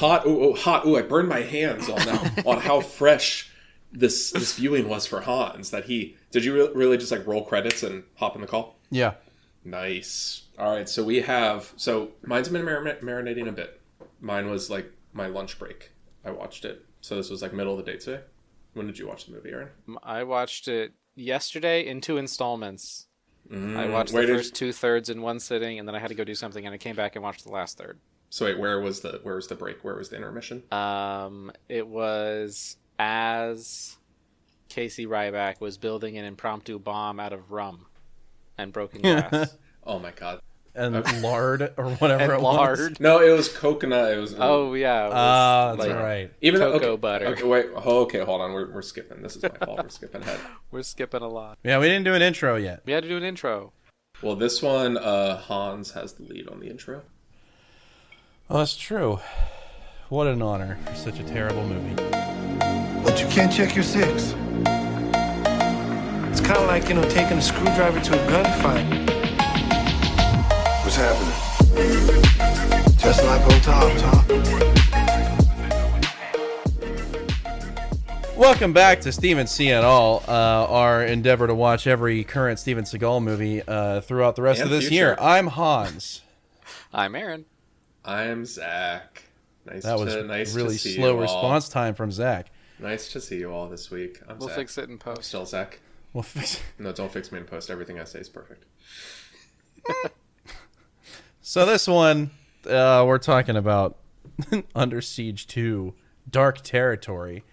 Hot. Ooh, hot. Ooh, I burned my hands on that, on how fresh this viewing was for Hans. That he... Did you really just like roll credits and hop in the call? Yeah. Nice. All right, so we have... So mine's been marinating a bit. Mine was like my lunch break. I watched it. So this was like middle of the day today. When did you watch the movie, Aaron? I watched it yesterday in 2 installments. I watched the first 2/3 in one sitting, and then I had to go do something, and I came back and watched the last third. So wait, where was the break? Where was the intermission? It was as Casey Ryback was building an impromptu bomb out of rum and broken glass. Oh my god. And lard or whatever and it lard. was. No, it was coconut. It was. Oh yeah. It was that's right. Even cocoa butter. Okay, wait. Oh, okay, hold on. We're skipping. This is my fault. We're skipping ahead. We're skipping a lot. Yeah, we didn't do an intro yet. We had to do an intro. Well, this one, Hans has the lead on the intro. Oh, that's true. What an honor for such a terrible movie. But you can't check your 6. It's kind of like, taking a screwdriver to a gunfight. What's happening? Just like on top. Welcome back to Steven See It All, our endeavor to watch every current Steven Seagal movie throughout the rest of this year. I'm Hans. I'm Aaron. I'm Zach. Nice really to see slow you response all. time from Zach. Nice to see you all this week. We'll Zach. fix it in post. Still Zach. We'll fix. No, don't fix me in post. Everything I say is perfect. So this one, we're talking about Under Siege 2, Dark Territory.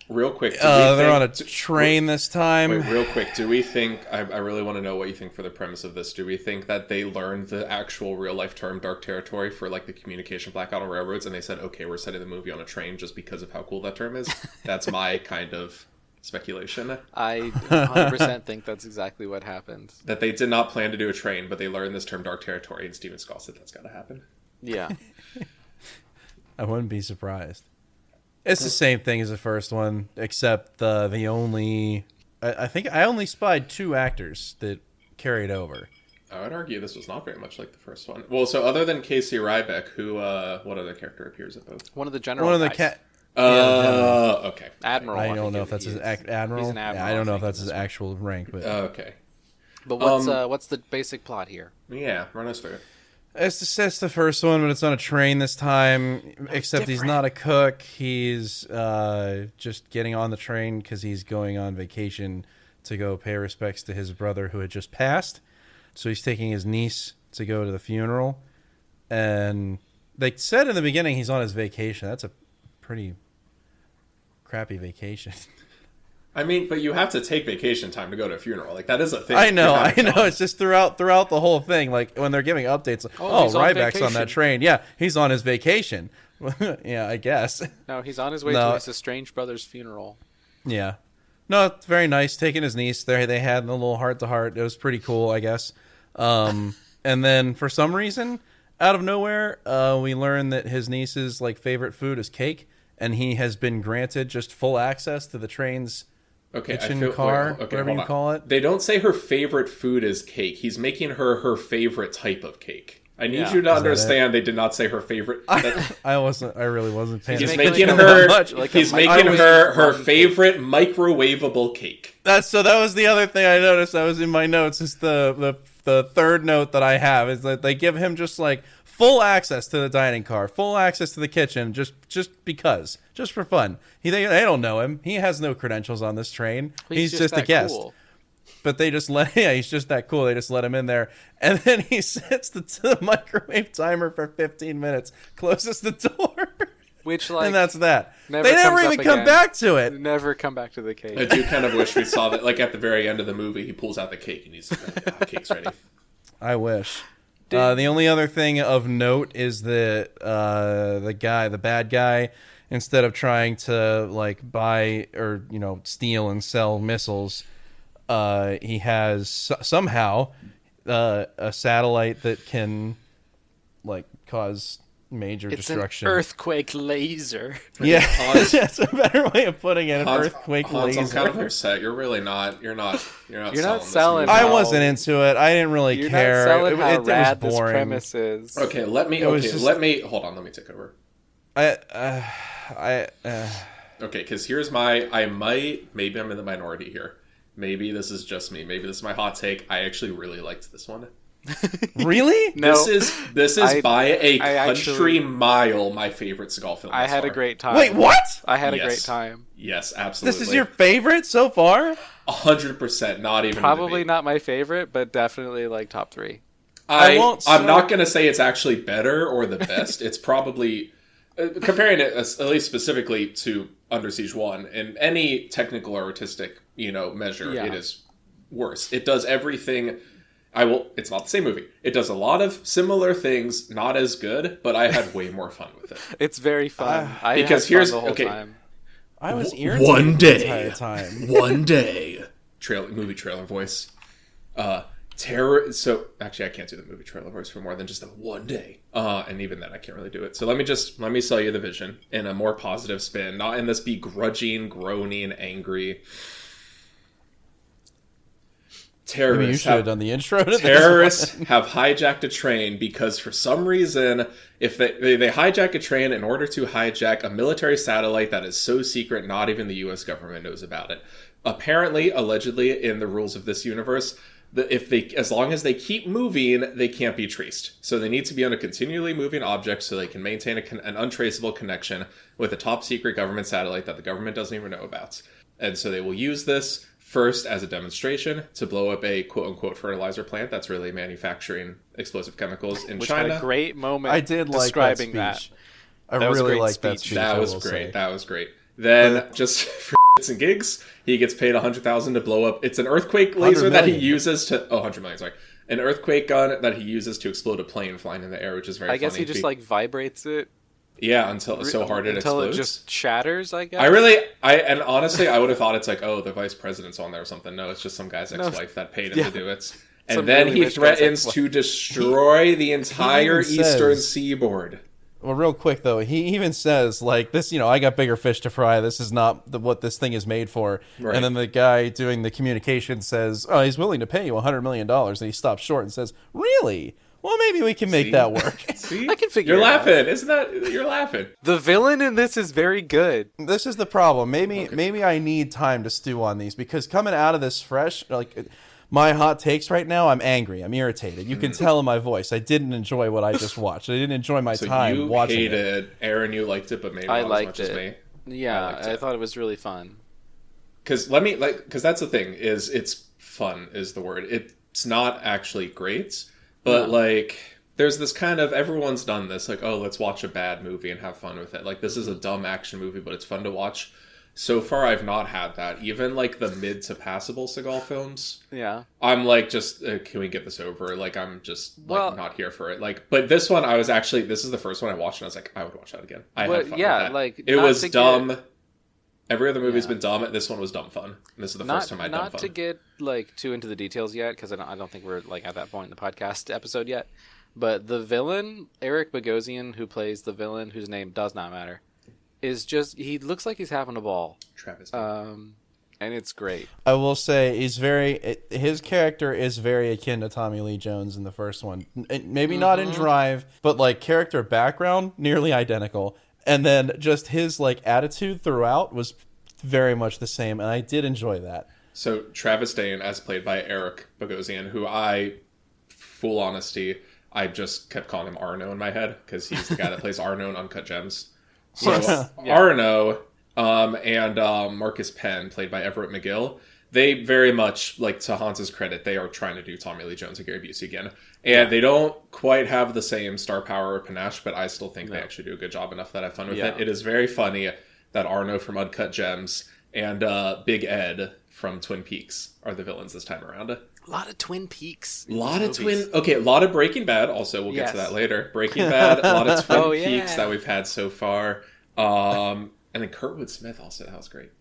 Real quick, they're on a train this time. Wait, real quick, do we think, I really want to know what you think for the premise of this, do we think that they learned the actual real-life term Dark Territory for, like, the communication blackout on railroads, and they said, okay, we're setting the movie on a train just because of how cool that term is? That's my kind of speculation. I 100% think that's exactly what happened. That they did not plan to do a train, but they learned this term Dark Territory, and Steven Seagal said that's got to happen. Yeah. I wouldn't be surprised. It's the same thing as the first one, except the only... I think I only spied 2 actors that carried over. I would argue this was not very much like the first one. Well, so other than Casey Ryback, who, what other character appears at both? One of the general One of the guys. Okay. Admiral. I don't know if that's his admiral. He's an admiral. Yeah, I don't know if that's his actual rank, but Okay. But what's the basic plot here? Yeah, run us through it. it's the first one, but it's on a train this time. Except he's not a cook. He's just getting on the train because he's going on vacation to go pay respects to his brother who had just passed. So he's taking his niece to go to the funeral. And they said in the beginning he's on his vacation. That's a pretty crappy vacation. I mean, but you have to take vacation time to go to a funeral. Like, that is a thing. I know. It's just throughout the whole thing. Like, when they're giving updates, like, Ryback's on that train. Yeah, he's on his vacation. Yeah, I guess. No, he's on his way to his estranged brother's funeral. Yeah. No, it's very nice. Taking his niece there. They had a little heart-to-heart. It was pretty cool, I guess. And then, for some reason, out of nowhere, we learn that his niece's favorite food is cake, and he has been granted just full access to the train's kitchen car, whatever you call it. They don't say her favorite food is cake. He's making her favorite type of cake. I need you to understand they did not say her favorite. I really wasn't paying attention. He's making her favorite microwavable cake. That was the other thing I noticed. That was in my notes. Is the third note that I have is that they give him just full access to the dining car, full access to the kitchen, just because, just for fun. They don't know him. He has no credentials on this train. He's just a guest. Cool. But they just he's just that cool. They just let him in there. And then he sets the microwave timer for 15 minutes, closes the door. Which, and that's that. They never even come back to it. Never come back to the cake. I do kind of wish we saw that, at the very end of the movie, he pulls out the cake and he's cake's ready. I wish. The only other thing of note is that the bad guy, instead of trying to buy or steal and sell missiles, he has somehow a satellite that can cause major destruction. An earthquake laser. Yeah, that's a better way of putting it. An earthquake laser. I'm kind of upset. You're really not. You're not selling. I wasn't into it. I didn't really care. You're not selling how rad was boring. this premise is. Okay, let me hold on. Let me take over. Okay, because here's maybe I'm in the minority here. Maybe this is just me. Maybe this is my hot take. I actually really liked this one. Really? No, This is by a country actually- mile my favorite Seagal film. I thus had a far. great time. Wait, what? I had a Yes. great time. Yes, absolutely. This is your favorite so far? 100%. Not even Probably a debate. not my favorite, but definitely like top 3. I'm not going to say it's actually better or the best. It's probably comparing it at least specifically to Under Siege 1 in any technical or artistic, measure, Yeah. it is worse. It does everything. It's not the same movie. It does a lot of similar things, not as good, but I had way more fun with it. It's very fun. I because had fun here's- the whole okay. time. I was irritated One the day. entire time. One day. Movie trailer voice. Terror. So actually, I can't do the movie trailer voice for more than just the one day. And even then, I can't really do it. So let me sell you the vision in a more positive spin, not in this begrudging, groaning, angry. Maybe you Terrorists should have done the intro to Terrorists this one. have hijacked a train because for some reason, if they hijack a train in order to hijack a military satellite that is so secret, not even the U.S. government knows about it. Apparently, allegedly, in the rules of this universe, as long as they keep moving, they can't be traced. So they need to be on a continually moving object so they can maintain an untraceable connection with a top secret government satellite that the government doesn't even know about. And so they will use this first as a demonstration to blow up a quote-unquote fertilizer plant that's really manufacturing explosive chemicals in Which China. had a great moment I did like describing that speech. that. I was a really great liked that speech. speech. That I was will great. say. That was great. Then, just for shits and gigs, he gets paid $100,000 to blow up. It's an earthquake laser that he 100 million. uses to... Oh, 100 million, sorry. An earthquake gun that he uses to explode a plane flying in the air, which is very funny. I guess he just like vibrates it Yeah, until so hard it until explodes. it just shatters, I guess. And honestly, I would have thought it's like, oh, the vice president's on there or something. No, it's just some guy's ex-wife that paid him Yeah. to do it. And Some then really he rich guy's threatens ex-wife. to destroy the entire even eastern says- seaboard. Well, real quick though, he even says like this. I got bigger fish to fry. This is not what this thing is made for. Right. And then the guy doing the communication says, "Oh, he's willing to pay you $100 million." And he stops short and says, "Really? Well, maybe we can make See? that work." See? I can figure You're it out. laughing. Isn't that... You're laughing. The villain in this is very good. This is the problem. Maybe I need time to stew on these because coming out of this fresh, like my hot takes right now, I'm angry. I'm irritated. You can tell in my voice. I didn't enjoy what I just watched. I didn't enjoy my So time you watching hated it. it. Aaron, you liked it, but maybe I not liked as much it. as me. Yeah, liked I it. thought it was really fun. Because that's the thing, is it's fun is the word. It's not actually great, but there's this kind of, everyone's done this, like, oh, let's watch a bad movie and have fun with it. Like, this is a dumb action movie, but it's fun to watch. So far, I've not had that. Even like the mid to passable Seagal films, Yeah. I'm like, just can we get this over? Like, I'm just Well- not here for it. Like, but this one, this is the first one I watched, and I was like, I would watch that again. I Well, had fun yeah, with that. like, it not was to dumb. Every other movie's Yeah. been dumb. This one was dumb fun. And this is the first time I had dumb Not fun. to get like too into the details yet, because I don't think we're like at that point in the podcast episode yet. But the villain, Eric Bogosian, who plays the villain, whose name does not matter, he looks like he's having a ball. Travis. And it's great. I will say his character is very akin to Tommy Lee Jones in the first one. Maybe not in Drive, but like character background nearly identical. And then just his like attitude throughout was very much the same, and I did enjoy that. So Travis Dane, as played by Eric Bogosian, who full honesty, I just kept calling him Arno in my head because he's the guy that plays Arno in Uncut Gems. So Arno and Marcus Penn, played by Everett McGill, they very much, like, to Hans's credit, they are trying to do Tommy Lee Jones and Gary Busey again. And they don't quite have the same star power or panache, but I still think they actually do a good job enough that I have fun with it. It is very funny that Arno from Uncut Gems and Big Ed from Twin Peaks are the villains this time around. A lot of Twin Peaks. A lot of Breaking Bad. Also, we'll get to that later. Breaking Bad, a lot of Twin Peaks that we've had so far. And then Kurtwood Smith also, that was great.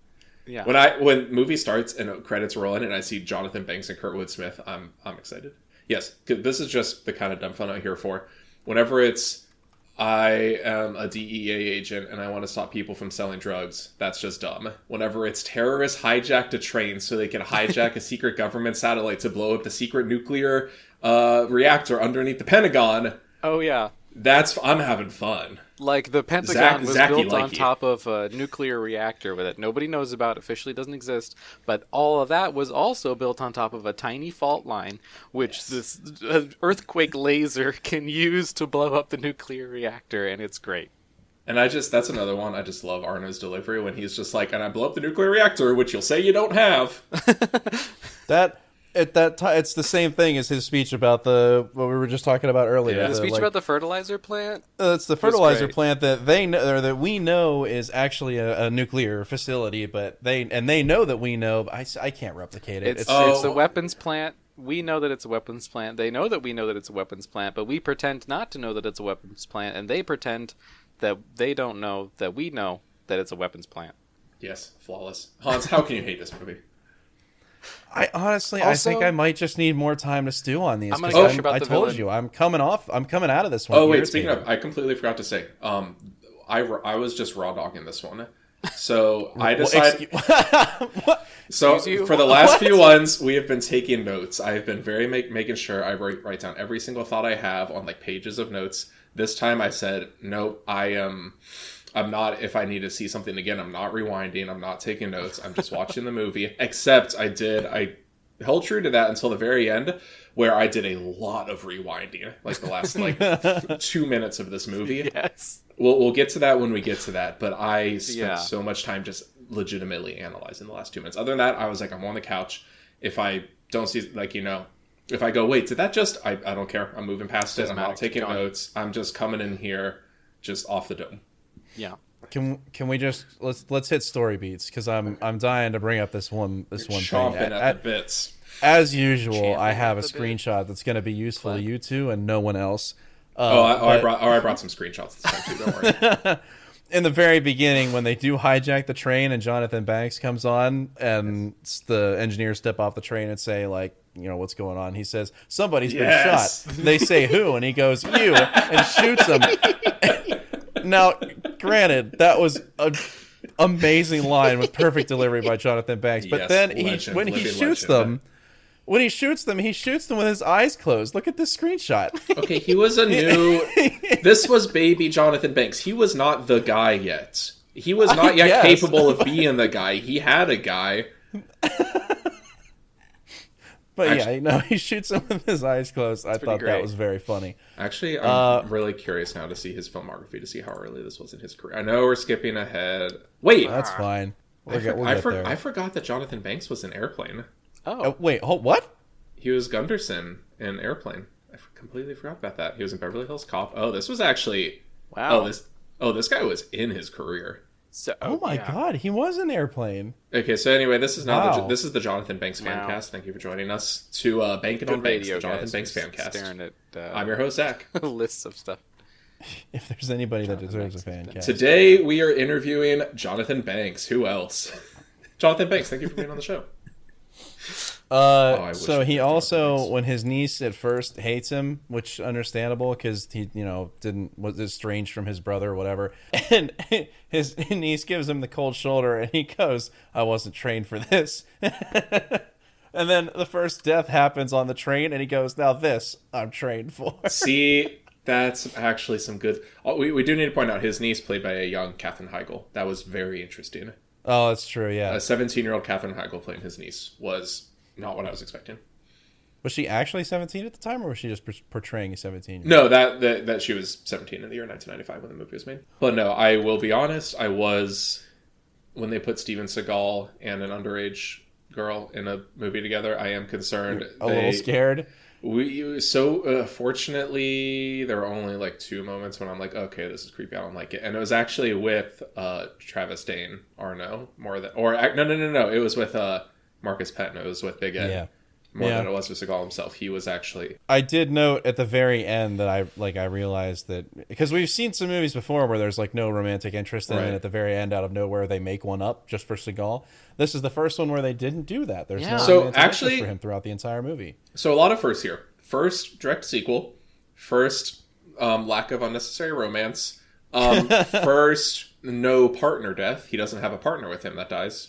Yeah. When movie starts and credits roll in and I see Jonathan Banks and Kurtwood Smith, I'm excited. Yes, 'cause this is just the kind of dumb fun I'm here for. Whenever it's I am a DEA agent and I want to stop people from selling drugs, that's just dumb. Whenever it's terrorists hijacked a train so they can hijack a secret government satellite to blow up the secret nuclear reactor underneath the Pentagon, Oh yeah. I'm having fun. Like, the Pentagon was built on likey. top of a nuclear reactor that nobody knows about, officially doesn't exist, but all of that was also built on top of a tiny fault line, which this earthquake laser can use to blow up the nuclear reactor, and it's great. And that's another one. I just love Arno's delivery when he's just like, and I blow up the nuclear reactor, which you'll say you don't have. It's the same thing as his speech about what we were just talking about earlier. Yeah. The speech about the fertilizer plant? It's the fertilizer plant that they know, or that we know is actually a nuclear facility, but they know that we know. But I can't replicate it. It's a weapons plant. We know that it's a weapons plant. They know that we know that it's a weapons plant, but we pretend not to know that it's a weapons plant, and they pretend that they don't know that we know that it's a weapons plant. Yes, flawless. Hans, how can you hate this movie? I honestly, I think I might just need more time to stew on these. I'm gonna gush about I the told villain. you, I'm coming out of this one. Oh wait, speaking of, I completely forgot to say, I was just raw dogging this one, so I decided. So for the last few ones, we have been taking notes. I have been very making sure I write down every single thought I have on like pages of notes. This time I said, nope, I'm not, if I need to see something again, I'm not rewinding, I'm not taking notes, I'm just watching the movie. Except I held true to that until the very end, where I did a lot of rewinding, like the last 2 minutes of this movie. Yes. We'll get to that when we get to that, but I spent so much time just legitimately analyzing the last 2 minutes. Other than that, I was like, I'm on the couch. If I don't see, if I go, wait, did that just, I don't care. I'm moving past it. I'm not taking notes. I'm just coming in here just off the dome. Yeah. Can we just let's hit story beats, because I'm dying to bring up this one thing. Chomping at the bits. As usual, I have a screenshot that's going to be useful to you two and no one else. I brought some screenshots this time too. Don't worry. In the very beginning, when they do hijack the train and Jonathan Banks comes on and the engineers step off the train and say, like, what's going on? He says, somebody's been shot. They say, who? And he goes, you, and shoots him. Now, granted, that was an amazing line with perfect delivery by Jonathan Banks. But then when he shoots them with his eyes closed. Look at this screenshot. Okay, he was this was baby Jonathan Banks. He was not the guy yet. He was not yet capable of being the guy. He had a guy. But he shoots him with his eyes closed. I thought that was very funny. Actually, I'm really curious now to see his filmography, to see how early this was in his career. I know we're skipping ahead. Wait. That's fine. I forgot that Jonathan Banks was in Airplane. Oh. Wait, what? He was Gunderson in Airplane. I completely forgot about that. He was in Beverly Hills Cop. Oh, this was actually... Wow. This guy was in his career. So, oh my God, he was in Airplane. Okay, so anyway, this is this is the Jonathan Banks Fancast. Thank you for joining us to Banking on Banks, the Jonathan Banks Fancast. Staring at, I'm your host, Zach. Lists of stuff. If there's anybody that deserves a Fancast. Today we are interviewing Jonathan Banks. Who else? Jonathan Banks, thank you for being on the show. So he also, when his niece at first hates him, which understandable because he, was estranged from his brother or whatever, and his niece gives him the cold shoulder, and he goes, "I wasn't trained for this." And then the first death happens on the train, and he goes, "Now this I'm trained for." See, that's actually some good. We do need to point out his niece played by a young Katherine Heigl. That was very interesting. Oh, that's true. Yeah, a 17-year-old Katherine Heigl playing his niece was not what I was expecting. Was she actually 17 at the time, or was she just portraying a 17-year-old? No, that she was 17 in the year 1995 when the movie was made. But no, I will be honest, I was, when they put Steven Seagal and an underage girl in a movie together, I am concerned. A little scared? Fortunately, there were only like 2 moments when I'm like, okay, this is creepy, I don't like it. And it was actually with Travis Dane Arno more than, no, it was with Marcus Patton. It was with Big Ed more than it was with Seagal himself. He was actually... I did note at the very end that I realized that... Because we've seen some movies before where there's like no romantic interest in it, and at the very end, out of nowhere, they make one up just for Seagal. This is the first one where they didn't do that. There's no romantic interest for him throughout the entire movie. So a lot of firsts here. First direct sequel. First lack of unnecessary romance. First no partner death. He doesn't have a partner with him that dies.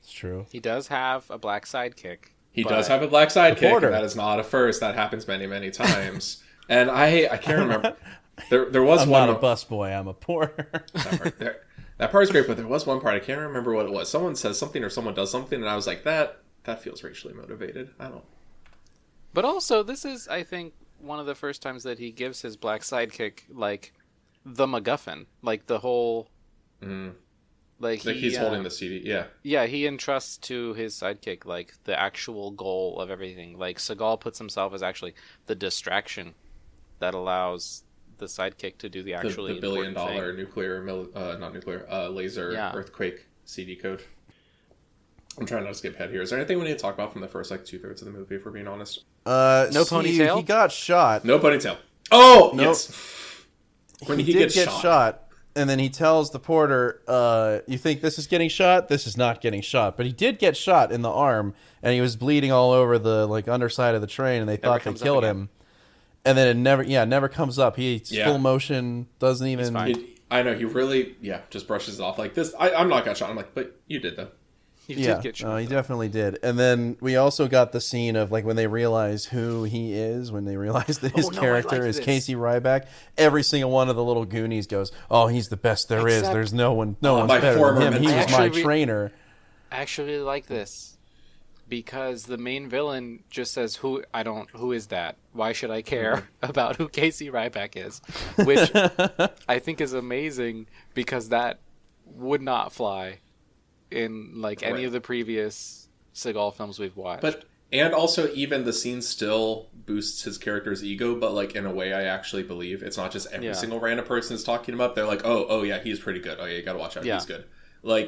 It's true. He does have a black sidekick. He does have a black sidekick, and that is not a first. That happens many, many times. And I can't remember. There was I'm one. not a busboy. I'm a porter. That part is great, but there was one part I can't remember what it was. Someone says something or someone does something, and I was like, that feels racially motivated. I don't. But also, this is, I think, one of the first times that he gives his black sidekick like the MacGuffin, like the whole. Like he's holding the CD. Yeah. Yeah, he entrusts to his sidekick like the actual goal of everything. Like Seagal puts himself as actually the distraction that allows the sidekick to do the actually the $1 billion thing. laser earthquake CD code. I'm trying not to skip ahead here. Is there anything we need to talk about from the first 2/3 of the movie, if we're being honest? No ponytail? He got shot. No ponytail. Oh, Nope. yes. When he did get shot, and then he tells the porter, you think this is getting shot? This is not getting shot. But he did get shot in the arm, and he was bleeding all over the underside of the train, and they thought they killed him. And then it never comes up. He's full motion, doesn't even... I know, he really, just brushes it off like this. I'm not got shot. I'm like, but you did, though. He did get shot. He definitely did. And then we also got the scene of when they realize who he is, when they realize that his character is Casey Ryback. Every single one of the little Goonies goes, "Oh, he's the best there is. There's no one's better than him. He was my trainer." I actually like this because the main villain just says, "Who is that? Why should I care about who Casey Ryback is?" Which I think is amazing because that would not fly in any of the previous Seagal films we've watched. And also even the scene still boosts his character's ego, but in a way I actually believe. It's not just every single random person is talking him up. They're like, oh yeah, he's pretty good. Oh yeah, you gotta watch out, he's good.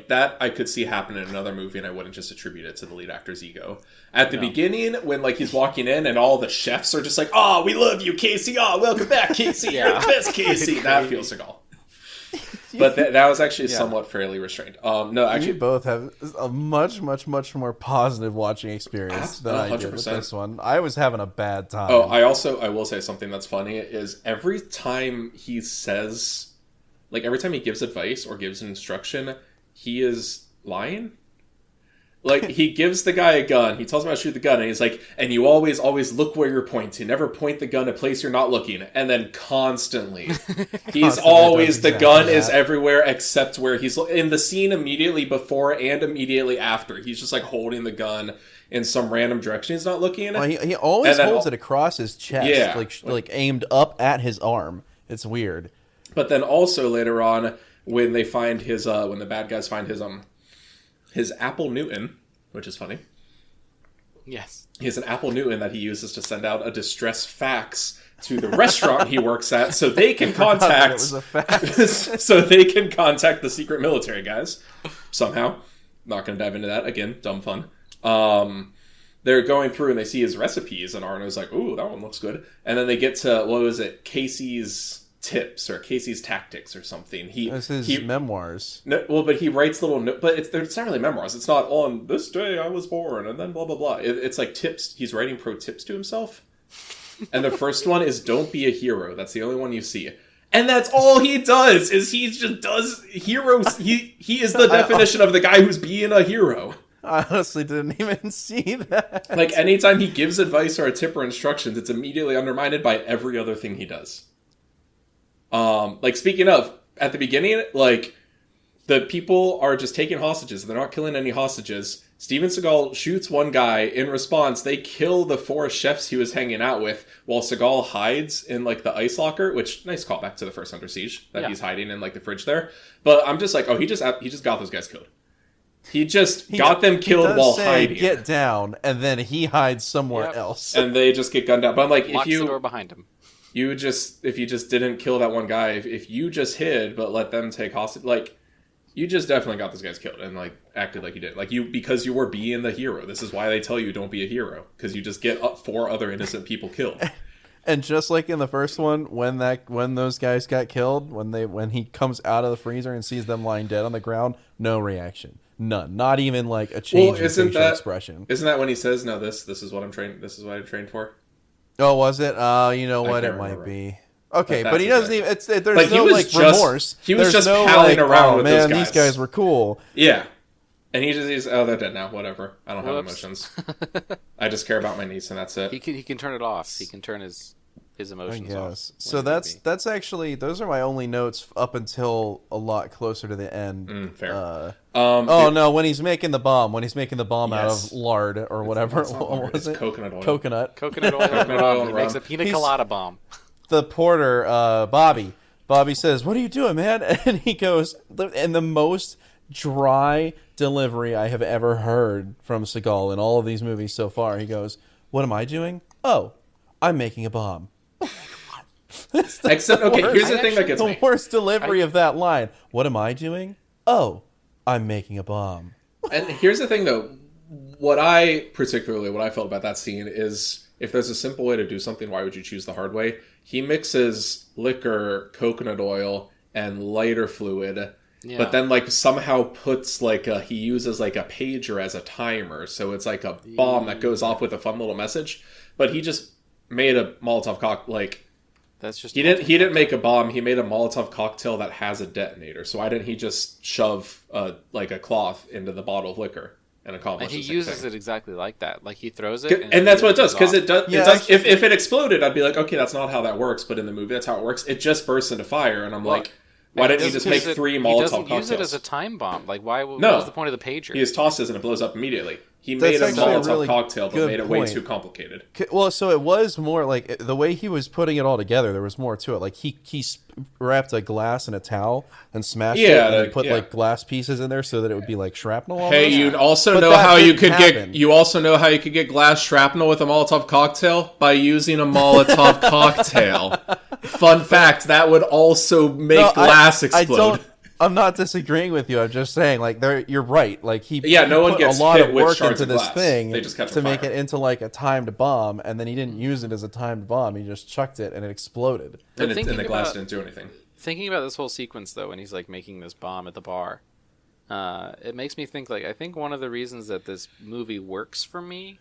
That I could see happen in another movie, and I wouldn't just attribute it to the lead actor's ego. At the beginning, when he's walking in and all the chefs are just like, "Oh, we love you, Casey. Oh, welcome back, Casey. You're the best, Casey." That feels Seagal. But that was actually somewhat fairly restrained. No, actually, you both have a much, much, much more positive watching experience than I did with this one. I was having a bad time. Oh, I will say something that's funny is every time he says, every time he gives advice or gives an instruction, he is lying. He gives the guy a gun. He tells him how to shoot the gun, and he's like, "And you always look where you're pointing. Never point the gun a place you're not looking." And then constantly, he's always the gun is everywhere except where he's in the scene immediately before and immediately after. He's just holding the gun in some random direction. He's not looking. Well, he always holds it across his chest, aimed up at his arm. It's weird. But then also later on, when they find his, when the bad guys find his Apple Newton, which is funny. Yes. He has an Apple Newton that he uses to send out a distress fax to the restaurant he works at so they can contact so they can contact the secret military guys somehow. Not going to dive into that. Again, dumb fun. They're going through and they see his recipes and Arno's like, "Ooh, that one looks good." And then they get to, what was it? Casey's tips or Casey's tactics or something. It's his memoirs. No, well, but he writes little but it's not really memoirs. It's not on this day I was born and then blah blah blah. It's tips. He's writing pro tips to himself. And the first one is don't be a hero. That's the only one you see. And that's all he does is he just does heroes. He is the definition of the guy who's being a hero. I honestly didn't even see that. Anytime he gives advice or a tip or instructions, it's immediately undermined by every other thing he does. Speaking of, at the beginning, the people are just taking hostages. They're not killing any hostages. Steven Seagal shoots one guy. In response, they kill the 4 chefs he was hanging out with while Seagal hides in, the ice locker, which, nice callback to the first Under Siege, that he's hiding in, the fridge there. But I'm just he just got those guys killed. He got them killed while hiding. Get down, and then he hides somewhere else. And they just get gunned down. But I'm like, locks the door behind him. If you just didn't kill that one guy, if you just hid but let them take hostage, you just definitely got those guys killed and acted like you did, because you were being the hero. This is why they tell you don't be a hero, because you just get 4 other innocent people killed. And just like in the first one, when those guys got killed, when he comes out of the freezer and sees them lying dead on the ground, no reaction, none, not even a change in facial expression. Isn't that when he says, "No, this is what I'm trained. This is what I'm trained for." Oh, was it? You know what? It might be. Okay, but he doesn't even. There's no remorse. He was just palling around with those guys. These guys were cool. Yeah, and he's they're dead now. Whatever. I don't have emotions. I just care about my niece, and that's it. He can turn it off. He can turn his his I emotions guess. off. So that's actually, those are my only notes up until a lot closer to the end. Fair. No, when he's making the bomb, out Yes. of lard or whatever. It's not What lard, was it's it? coconut oil. Coconut. Coconut oil and Coconut rum. oil He and makes a rum. pina colada bomb. The porter, Bobby says, "What are you doing, man?" And he goes, in the most dry delivery I have ever heard from Seagal in all of these movies so far. He goes, "What am I doing? Oh, I'm making a bomb." Except, okay, here's the thing that gets The me. worst delivery of that line. What am I doing? Oh, I'm making a bomb. And here's the thing, though. What I felt about that scene is, if there's a simple way to do something, why would you choose the hard way? He mixes liquor, coconut oil, and lighter fluid, but then like somehow puts he uses like a pager as a timer, so it's like a bomb that goes off with a fun little message. But he just made a Molotov That's just he didn't make a bomb. He made a Molotov cocktail that has a detonator. So why didn't he just shove a cloth into the bottle of liquor and accomplish? And he the same uses thing? it exactly like that. Like he throws it, And that's what it does, because it does. Yeah, it does. actually- If it exploded, I'd be like, okay, that's not how that works. But in the movie, that's how it works. It just bursts into fire, and I'm like, why didn't he just make 3 Molotov He doesn't cocktails? use it as a time bomb. Like why? What No. was the point of the pager? He just tosses and it blows up immediately. He That's made a actually a Molotov really cocktail, but good made it way point. too complicated. Well, so it was more like the way he was putting it all together. There was more to it. Like he wrapped a glass in a towel and smashed it, and then put like glass pieces in there so that it would be like shrapnel. Almost. Hey, you also But know that how you didn't could happen. get. You also know how you could get glass shrapnel with a Molotov cocktail by using a Molotov cocktail. Fun fact: that would also make No, glass explode. I'm not disagreeing with you. I'm just saying, like, you're right. Like he no one put gets a lot hit of with work shards into of this glass. thing They just catch to on make fire. it into like a timed bomb, and then he didn't use it as a timed bomb. He just chucked it and it exploded. And the Thinking glass about- didn't do anything. Thinking about this whole sequence though, when he's like making this bomb at the bar, it makes me think. Like I think one of the reasons that this movie works for me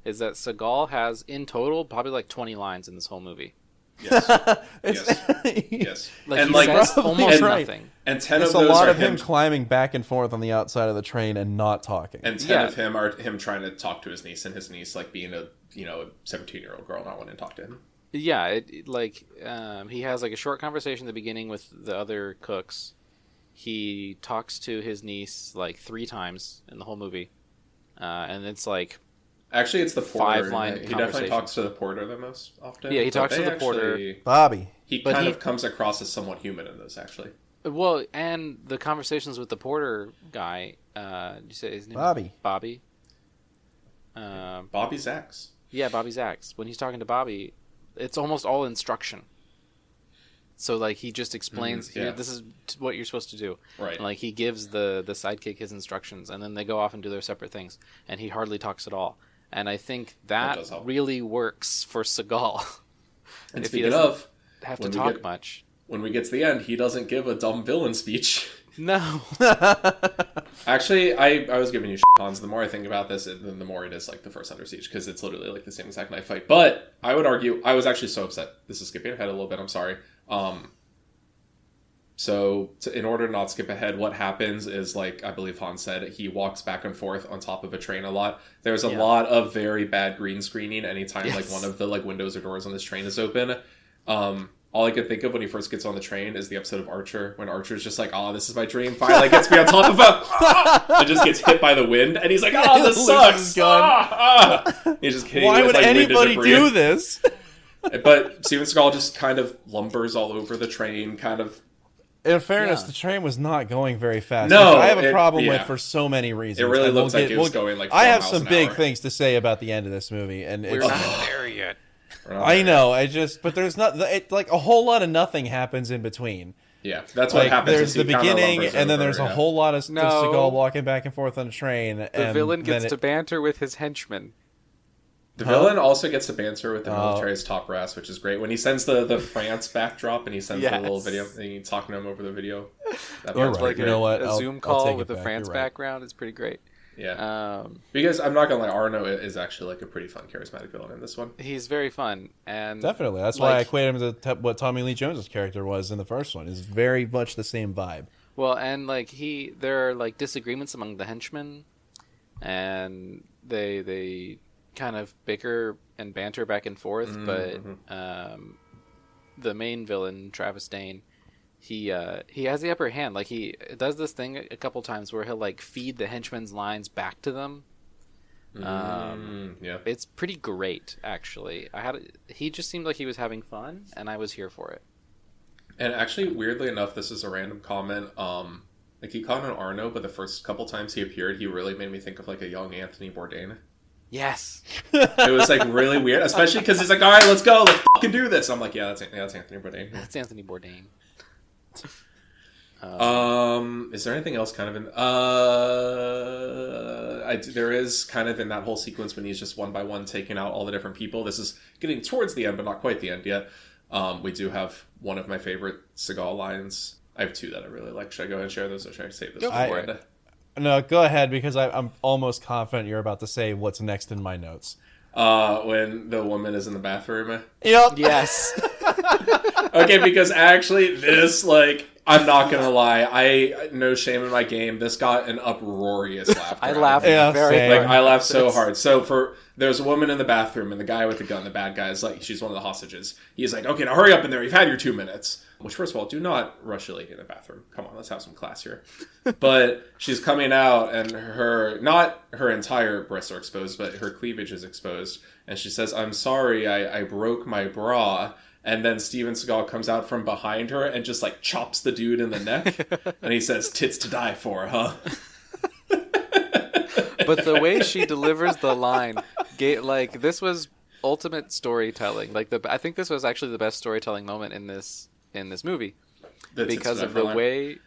is that Seagal has in total probably like 20 lines in this whole movie. Yes. Yes. Like And he like says probably almost right. nothing. and 10 It's of a those lot are of him climbing back and forth on the outside of the train and not talking. And 10 Yeah. of him are him trying to talk to his niece, and his niece like being a 17-year-old girl not wanting to talk to him. Yeah, he has like a short conversation at the beginning with the other cooks. He talks to his niece like 3 times in the whole movie, and it's like Actually, it's the porter. 5-line He definitely conversation. talks to the porter the most often. Yeah, he but talks to they the porter. actually- Bobby. He But kind he- of comes across as somewhat human in this, actually. well, and the conversations with the porter guy. Did you say his name? Bobby. Bobby. Bobby Zacks. Yeah, Bobby Zacks. When he's talking to Bobby, it's almost all instruction. So like he just explains, yeah. Here, this is what you're supposed to do. Right. And, like he gives the sidekick his instructions, and then they go off and do their separate things, and he hardly talks at all. And I think That that does help. really works for Seagal. And If he speaking doesn't of, have to when we talk get- much. when we get to the end, he doesn't give a dumb villain speech. No. Actually, I was giving you Hans. The more I think about this, the more it is like the first Under Siege, because it's literally like the same exact knife fight. But I would argue, I was actually so upset. This is skipping ahead a little bit. I'm sorry. In order to not skip ahead, what happens is, like I believe Hans said, he walks back and forth on top of a train a lot. There's a lot of very bad green screening anytime like one of the like windows or doors on this train is open. All I could think of when he first gets on the train is the episode of Archer, when Archer's just like, "Oh, this is my dream." Finally gets me on top of him, and just gets hit by the wind, and he's like, "Oh, this Loses sucks." his gun. He's just hitting Why with, would like, winded anybody debris. do this? But Steven Seagal just kind of lumbers all over the train, kind of. In fairness, Yeah. the train was not going very fast. No, which I have a problem yeah. with for so many reasons. It really And looks like it was going, like, 4 I have miles some an big hour. things to say about the end of this movie, and We're it's, not there yet. I know. But there's not like a whole lot of nothing happens in between. Yeah, that's what Like happens. there's is he the kinda beginning, lumbers and then over, there's a yeah. whole lot of No. Seagal walking back and forth on a train. The villain gets to banter with his henchmen. The villain also gets to banter with the Oh. military's top brass, which is great. When he sends the France backdrop and he sends the little Yes. video, and he's talking to him over the video. That You're part's right. pretty Like You great. know what? a I'll- Zoom I'll call take with it the back. France You're right. background. It's pretty great. Yeah. Because I'm not gonna lie, Arno is actually like a pretty fun, charismatic villain in this one. He's very fun, and Definitely, that's why I like- equate him to what Tommy Lee Jones's character was in the first one. Is very much the same vibe. Well, and like there are like disagreements among the henchmen, and they kind of bicker and banter back and forth, but the main villain, Travis Dane, he has the upper hand. Like, he does this thing a couple times where he'll like feed the henchmen's lines back to them. Yeah, it's pretty great, actually. He just seemed like he was having fun, and I was here for it. and actually, weirdly enough, this is a random comment. Like, he called him Arno, but the first couple times he appeared, he really made me think of like a young Anthony Bourdain. Yes. It was like really weird, especially because he's like, "All right, let's go, let's fucking do this." I'm like, "Yeah, that's Anthony Bourdain." That's Anthony Bourdain. Is there anything else kind of in? There is kind of in that whole sequence when he's just one by one taking out all the different people. This is getting towards the end, but not quite the end yet. We do have one of my favorite Seagal lines. I have two that I really like. Should I go ahead and share those, or should I save this for it? No, go ahead, because I'm almost confident you're about to say what's next in my notes. When the woman is in the bathroom. Yep. Yes. Okay, because actually this, like, I'm not gonna lie, I no shame in my game. This got an uproarious laughter. I laughed very hard. Like, I laughed so hard. So there's a woman in the bathroom, and the guy with the gun, the bad guy, is like, she's one of the hostages. He's like, "Okay, now hurry up in there. You've had your 2 minutes." Which, first of all, do not rush a lady in the bathroom. Come on, let's have some class here. But she's coming out, and not her entire breasts are exposed, but her cleavage is exposed. And she says, "I'm sorry, I broke my bra." And then Steven Seagal comes out from behind her and just, like, chops the dude in the neck. And he says, "Tits to die for, huh?" But the way she delivers the line, like, this was ultimate storytelling. Like, I think this was actually the best storytelling moment in this movie, because of the way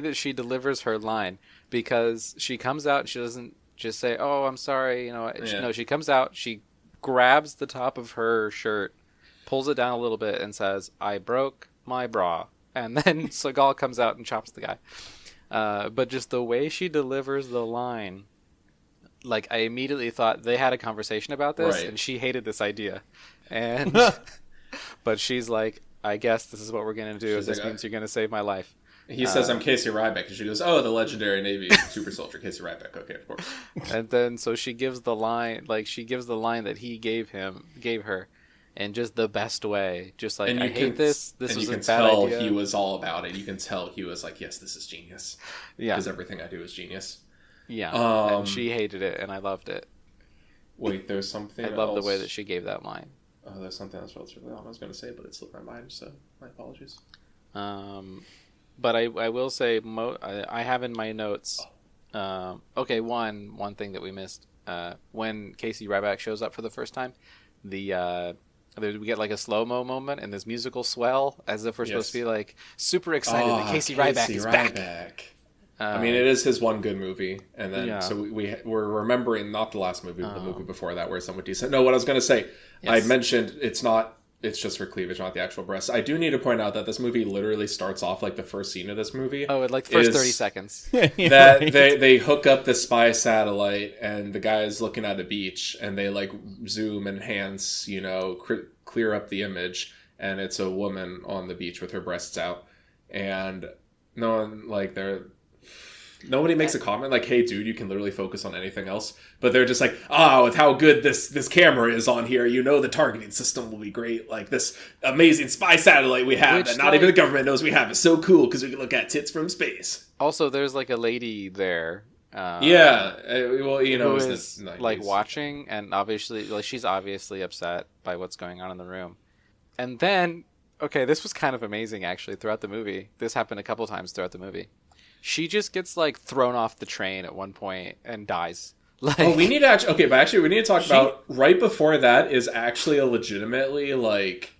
that she delivers her line. Because she comes out, she doesn't just say, "Oh, I'm sorry," No, she comes out, she grabs the top of her shirt, pulls it down a little bit, and says, "I broke my bra," and then Seagal comes out and chops the guy. But just the way she delivers the line, like, I immediately thought they had a conversation about this, right, and she hated this idea, and but she's like, "I guess this is what we're gonna do. This means you're gonna save my life." He says, "I'm Casey Ryback," and she goes, "Oh, the legendary Navy super soldier, Casey Ryback." Okay, of course. And then so she gives the line, that he gave her, in just the best way. Just like, "I hate this. This was a bad idea." You can tell he was all about it. You can tell he was like, "Yes, this is genius." Yeah, because everything I do is genius. Yeah, and she hated it, and I loved it. Wait, there's something. I love the way that she gave that line. Oh, there's something else relatively on I was going to say, but it slipped my mind, so my apologies. But I will say, I have in my notes. Okay, one thing that we missed. When Casey Ryback shows up for the first time, we get like a slow-mo moment and this musical swell, as if we're supposed to be like super excited that Casey Ryback is back. I mean, it is his one good movie, and then so we're remembering not the last movie, but the movie before that, where someone decent. No, what I was going to say, I mentioned it's just her cleavage, not the actual breasts. I do need to point out that this movie literally starts off like the first scene of this movie. Oh, like the first 30 seconds. That they hook up the spy satellite, and the guy is looking at a beach, and they like zoom, enhance, clear up the image, and it's a woman on the beach with her breasts out, and nobody makes a comment like, "Hey, dude, you can literally focus on anything else." But they're just like, with how good this camera is on here, the targeting system will be great. Like, this amazing spy satellite we have that not even the government knows we have is so cool because we can look at tits from space. Also, there's like a lady there. Who is like watching, and obviously, like, she's obviously upset by what's going on in the room. And then, okay, this was kind of amazing actually throughout the movie. This happened a couple times throughout the movie. She just gets like thrown off the train at one point and dies. Like, we need to talk about right before that is actually a legitimately, like,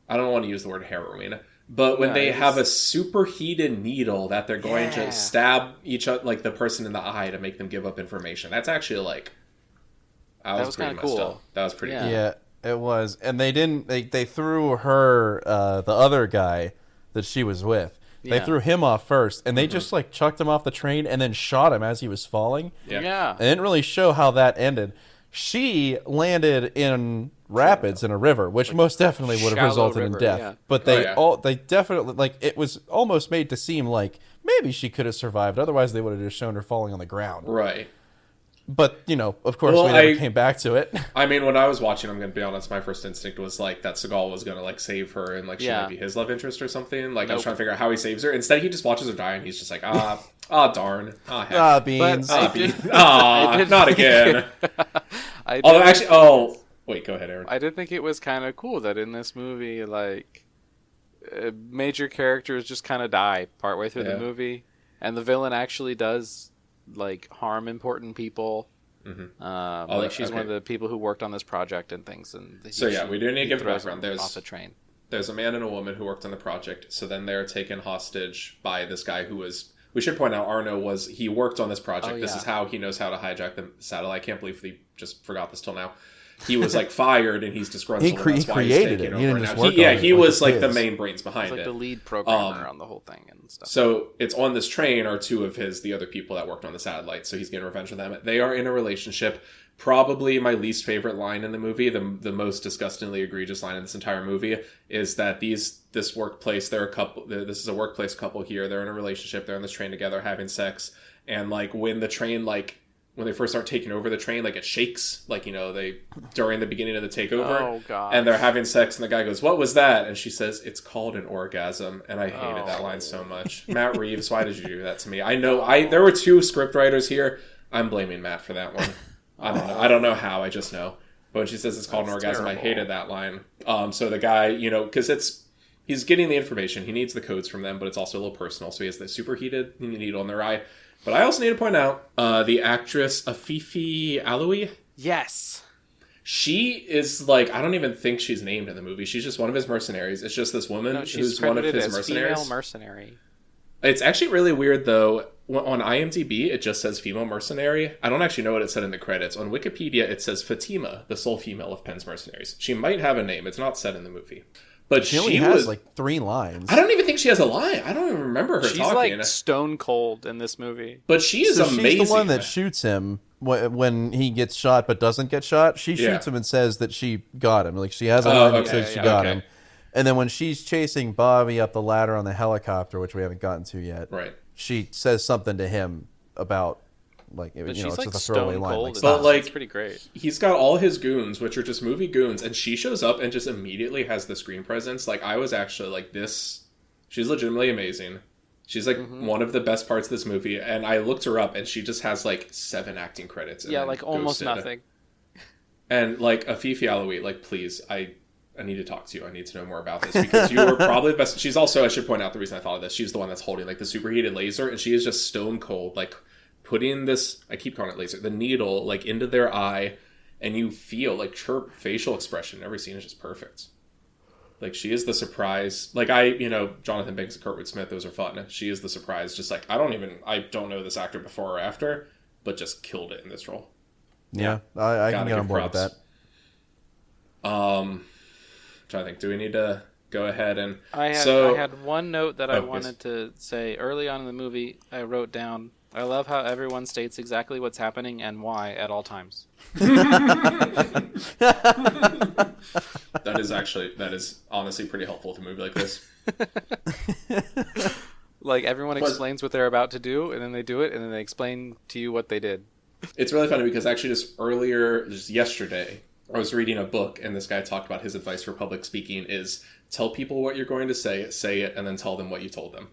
I don't want to use the word heroin, but when they have a superheated needle that they're going to stab each other, like the person in the eye, to make them give up information. That's actually like, that was pretty cool. Up. That was pretty cool. Yeah, it was. And they threw her, the other guy that she was with. They threw him off first, and they just like chucked him off the train and then shot him as he was falling. Yeah. They didn't really show how that ended. She landed in rapids in a river, which like, most definitely would have resulted in death. Yeah. But they definitely, like, it was almost made to seem like maybe she could have survived. Otherwise, they would have just shown her falling on the ground. Right. But, you know, of course, Well, we never came back to it. I mean, when I was watching, I'm going to be honest, my first instinct was like that Seagal was going to like save her and like she might be his love interest or something. Like I was trying to figure out how he saves her. Instead, he just watches her die and he's just like, darn. Heck. Beans. Not again. Wait, go ahead, Aaron. I did think it was kind of cool that in this movie, like, major characters just kind of die partway through the movie. And the villain actually does, like, harm important people. Mm-hmm. She's one of the people who worked on this project and things. And we do need to give the background. Off the train. There's a man and a woman who worked on the project. So then they're taken hostage by this guy who was... We should point out, Arno he worked on this project. This is how he knows how to hijack the satellite. I can't believe he just forgot this till now. He was like fired and he's disgruntled. He created it. He didn't just work on it. He was like the main brains behind it. Like the lead programmer on the whole thing and stuff. So it's on this train are two of the other people that worked on the satellite. So he's getting revenge on them. They are in a relationship. Probably my least favorite line in the movie, the most disgustingly egregious line in this entire movie, is that this workplace, they're a couple. This is a workplace couple here. They're in a relationship. They're on this train together, having sex, and like when the train when they first start taking over the train, like it shakes, like, you know, during the beginning of the takeover. Oh, God. And they're having sex, and the guy goes, "What was that?" And she says, "It's called an orgasm." And I hated that line so much. Matt Reeves, why did you do that to me? I know there were two script writers here. I'm blaming Matt for that one. I don't know how, I just know. But when she says it's called an orgasm, terrible. I hated that line. So the guy, you know, because he's getting the information. He needs the codes from them, but it's also a little personal. So he has the superheated needle in their eye. But I also need to point out the actress Afifi Alaoui. Yes. She is like, I don't even think she's named in the movie. She's just one of his mercenaries. It's just this woman who's one of his mercenaries. Female mercenary. It's actually really weird though. On IMDb, it just says female mercenary. I don't actually know what it said in the credits. On Wikipedia, it says Fatima, the sole female of Penn's mercenaries. She might have a name. It's not said in the movie. But she only has like 3 lines. I don't even think she has a line. I don't even remember her talking. She's like stone cold in this movie. But she is amazing. She's the one that shoots him when he gets shot but doesn't get shot. She shoots him and says that she got him. Like she has a line that says she got him. And then when she's chasing Bobby up the ladder on the helicopter, which we haven't gotten to yet, right? She says something to him about like, you know, it's like just a throwaway line. But like, it's pretty great. He's got all his goons, which are just movie goons, and she shows up and just immediately has the screen presence. Like I was actually like this. She's legitimately amazing. She's like one of the best parts of this movie, and I looked her up, and she just has like 7 acting credits. Yeah, like almost nothing. And like Afifi Alaoui, like please, I need to talk to you. I need to know more about this because you were probably the best. She's also, I should point out the reason I thought of this. She's the one that's holding like the superheated laser, and she is just stone cold, like putting this, I keep calling it laser, the needle like into their eye, and you feel like her facial expression in every scene is just perfect. Like she is the surprise. Like Jonathan Banks and Kurtwood Smith, those are fun. She is the surprise. Just like I don't know this actor before or after, but just killed it in this role. Yeah, I can get on board with that. I think, do we need to go ahead and... I had one note that I wanted to say. Early on in the movie, I wrote down, I love how everyone states exactly what's happening and why at all times. That is honestly pretty helpful to a movie like this. Like, everyone explains what they're about to do, and then they do it, and then they explain to you what they did. It's really funny because actually just yesterday... I was reading a book, and this guy talked about his advice for public speaking is tell people what you're going to say it, and then tell them what you told them.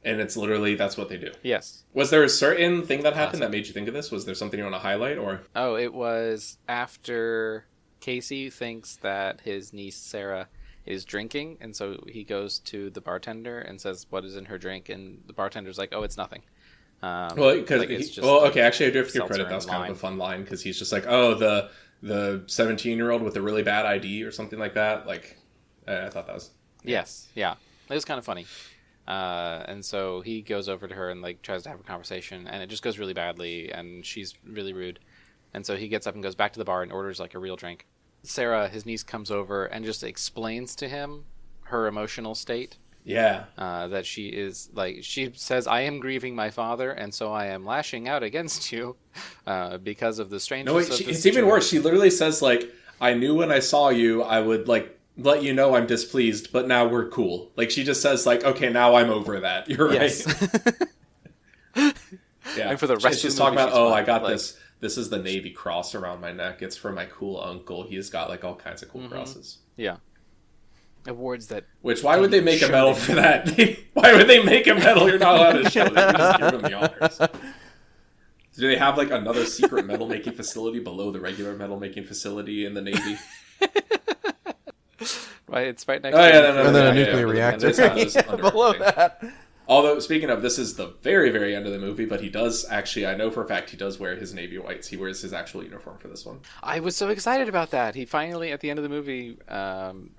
And it's literally, that's what they do. Yes. Was there a certain thing that happened that made you think of this? Was there something you want to highlight? Or? Oh, it was after Casey thinks that his niece, Sarah, is drinking, and so he goes to the bartender and says, what is in her drink? And the bartender's like, oh, it's nothing. Actually, I do have to give credit. That was kind of a fun line, because he's just like, oh, the 17-year-old with a really bad ID or something like that. Like, I thought that was... Yes, yeah. It was kind of funny. And so he goes over to her and like tries to have a conversation, and it just goes really badly, and she's really rude. And so he gets up and goes back to the bar and orders like a real drink. Sarah, his niece, comes over and just explains to him her emotional state. Yeah. That she is, like, she says, I am grieving my father, and so I am lashing out against you because of the strangeness of the it's even worse. She literally says, like, I knew when I saw you, I would, like, let you know I'm displeased, but now we're cool. Like, she just says, like, okay, now I'm over that. You're right. Yes. Yeah. And for the rest she's of the talking movie, about, I got this this is the Navy cross around my neck. It's for my cool uncle. He's got like all kinds of cool crosses. Yeah. Awards that... Which, why would they make a medal for that? Why would they make a medal you're not allowed to show? They would just give him the honors. Do they have like another secret medal making facility below the regular medal making facility in the Navy? Right, it's right next to and then a nuclear reactor below that. Although, speaking of, this is the very, very end of the movie, but he does actually, I know for a fact, he does wear his Navy whites. He wears his actual uniform for this one. I was so excited about that. He finally, at the end of the movie,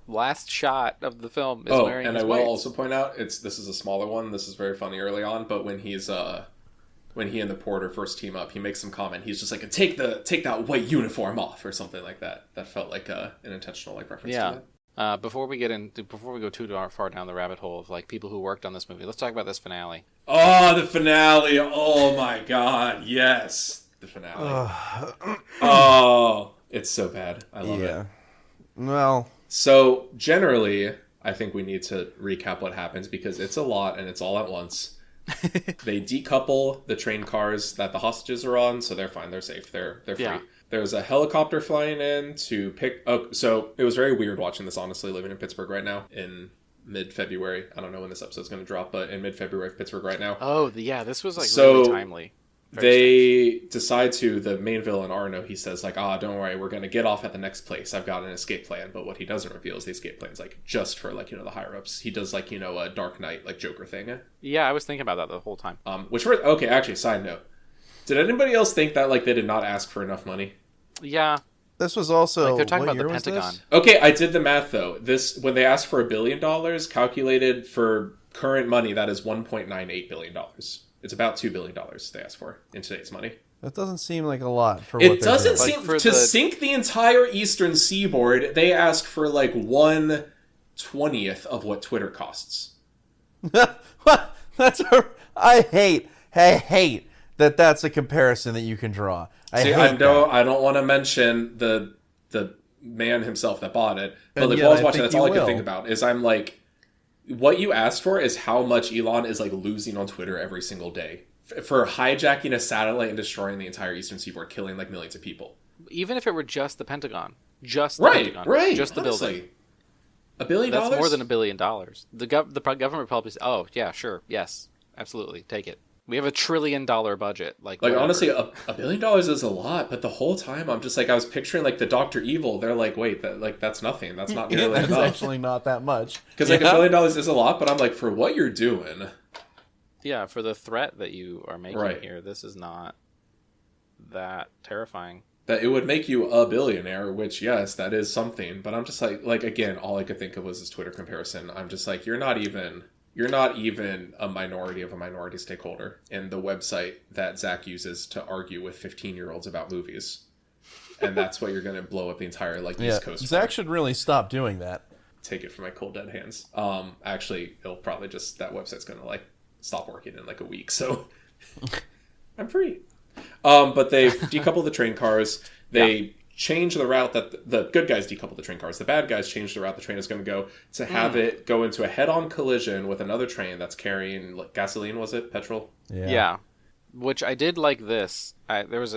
last shot of the film is wearing his whites. And I will also point out, this is a smaller one. This is very funny early on, but when he and the porter first team up, he makes some comment. He's just like, take that white uniform off, or something like that. That felt like an intentional like reference to it. Before we go too far down the rabbit hole of like people who worked on this movie, let's talk about this finale. Oh, the finale! Oh my god, yes, the finale. Oh, it's so bad. I love it. Well, so generally, I think we need to recap what happens because it's a lot and it's all at once. They decouple the train cars that the hostages are on, so they're fine. They're safe. They're free. Yeah. There's a helicopter flying in to pick... Oh, so it was very weird watching this, honestly, living in Pittsburgh right now in mid-February. I don't know when this episode's going to drop, but in mid-February of Pittsburgh right now. Oh, yeah, this was like really timely. They decide to, the main villain, Arno, he says like, don't worry, we're going to get off at the next place. I've got an escape plan. But what he doesn't reveal is the escape plan's like just for like, the higher-ups. He does like, a Dark Knight, like Joker thing. Yeah, I was thinking about that the whole time. Okay, actually, side note. Did anybody else think that like they did not ask for enough money? Yeah. This was also... Like they're talking about the Pentagon. Okay, I did the math, though. When they asked for $1 billion, calculated for current money, that is $1.98 billion. It's about $2 billion they asked for in today's money. That doesn't seem like a lot for what they're doing. It doesn't seem... Like to sink the entire eastern seaboard, they ask for like 1/20th of what Twitter costs. I hate that's a comparison that you can draw. I don't want to mention the man himself that bought it, but while I was watching, that's all I could think about. Is I'm like, what you asked for is how much Elon is like losing on Twitter every single day for hijacking a satellite and destroying the entire eastern seaboard, killing like millions of people. Even if it were just the Pentagon, Pentagon, just the building, $1 billion. That's more than $1 billion. The government probably says, "Oh yeah, sure, yes, absolutely, take it." We have $1 trillion budget. Like honestly, $1 billion is a lot, but the whole time I'm just like, I was picturing like the Dr. Evil. They're like, wait, that's nothing. That's not nearly enough. That's actually not that much. Because like $1 billion is a lot, but I'm like, for what you're doing. Yeah, for the threat that you are making here, this is not that terrifying. That it would make you a billionaire, which yes, that is something. But I'm just like again, all I could think of was this Twitter comparison. I'm just like, you're not even a minority of a minority stakeholder in the website that Zach uses to argue with 15-year-olds about movies. And that's what you're going to blow up the entire East Coast. Zach should really stop doing that. Take it from my cold dead hands. Actually, it'll probably that website's going to stop working in like a week. So I'm free. But they decouple the train cars. They change the route that the good guys decouple the train cars. The bad guys change the route the train is going to go to have it go into a head-on collision with another train that's carrying gasoline, was it? Petrol? Yeah. Which I did like this. There was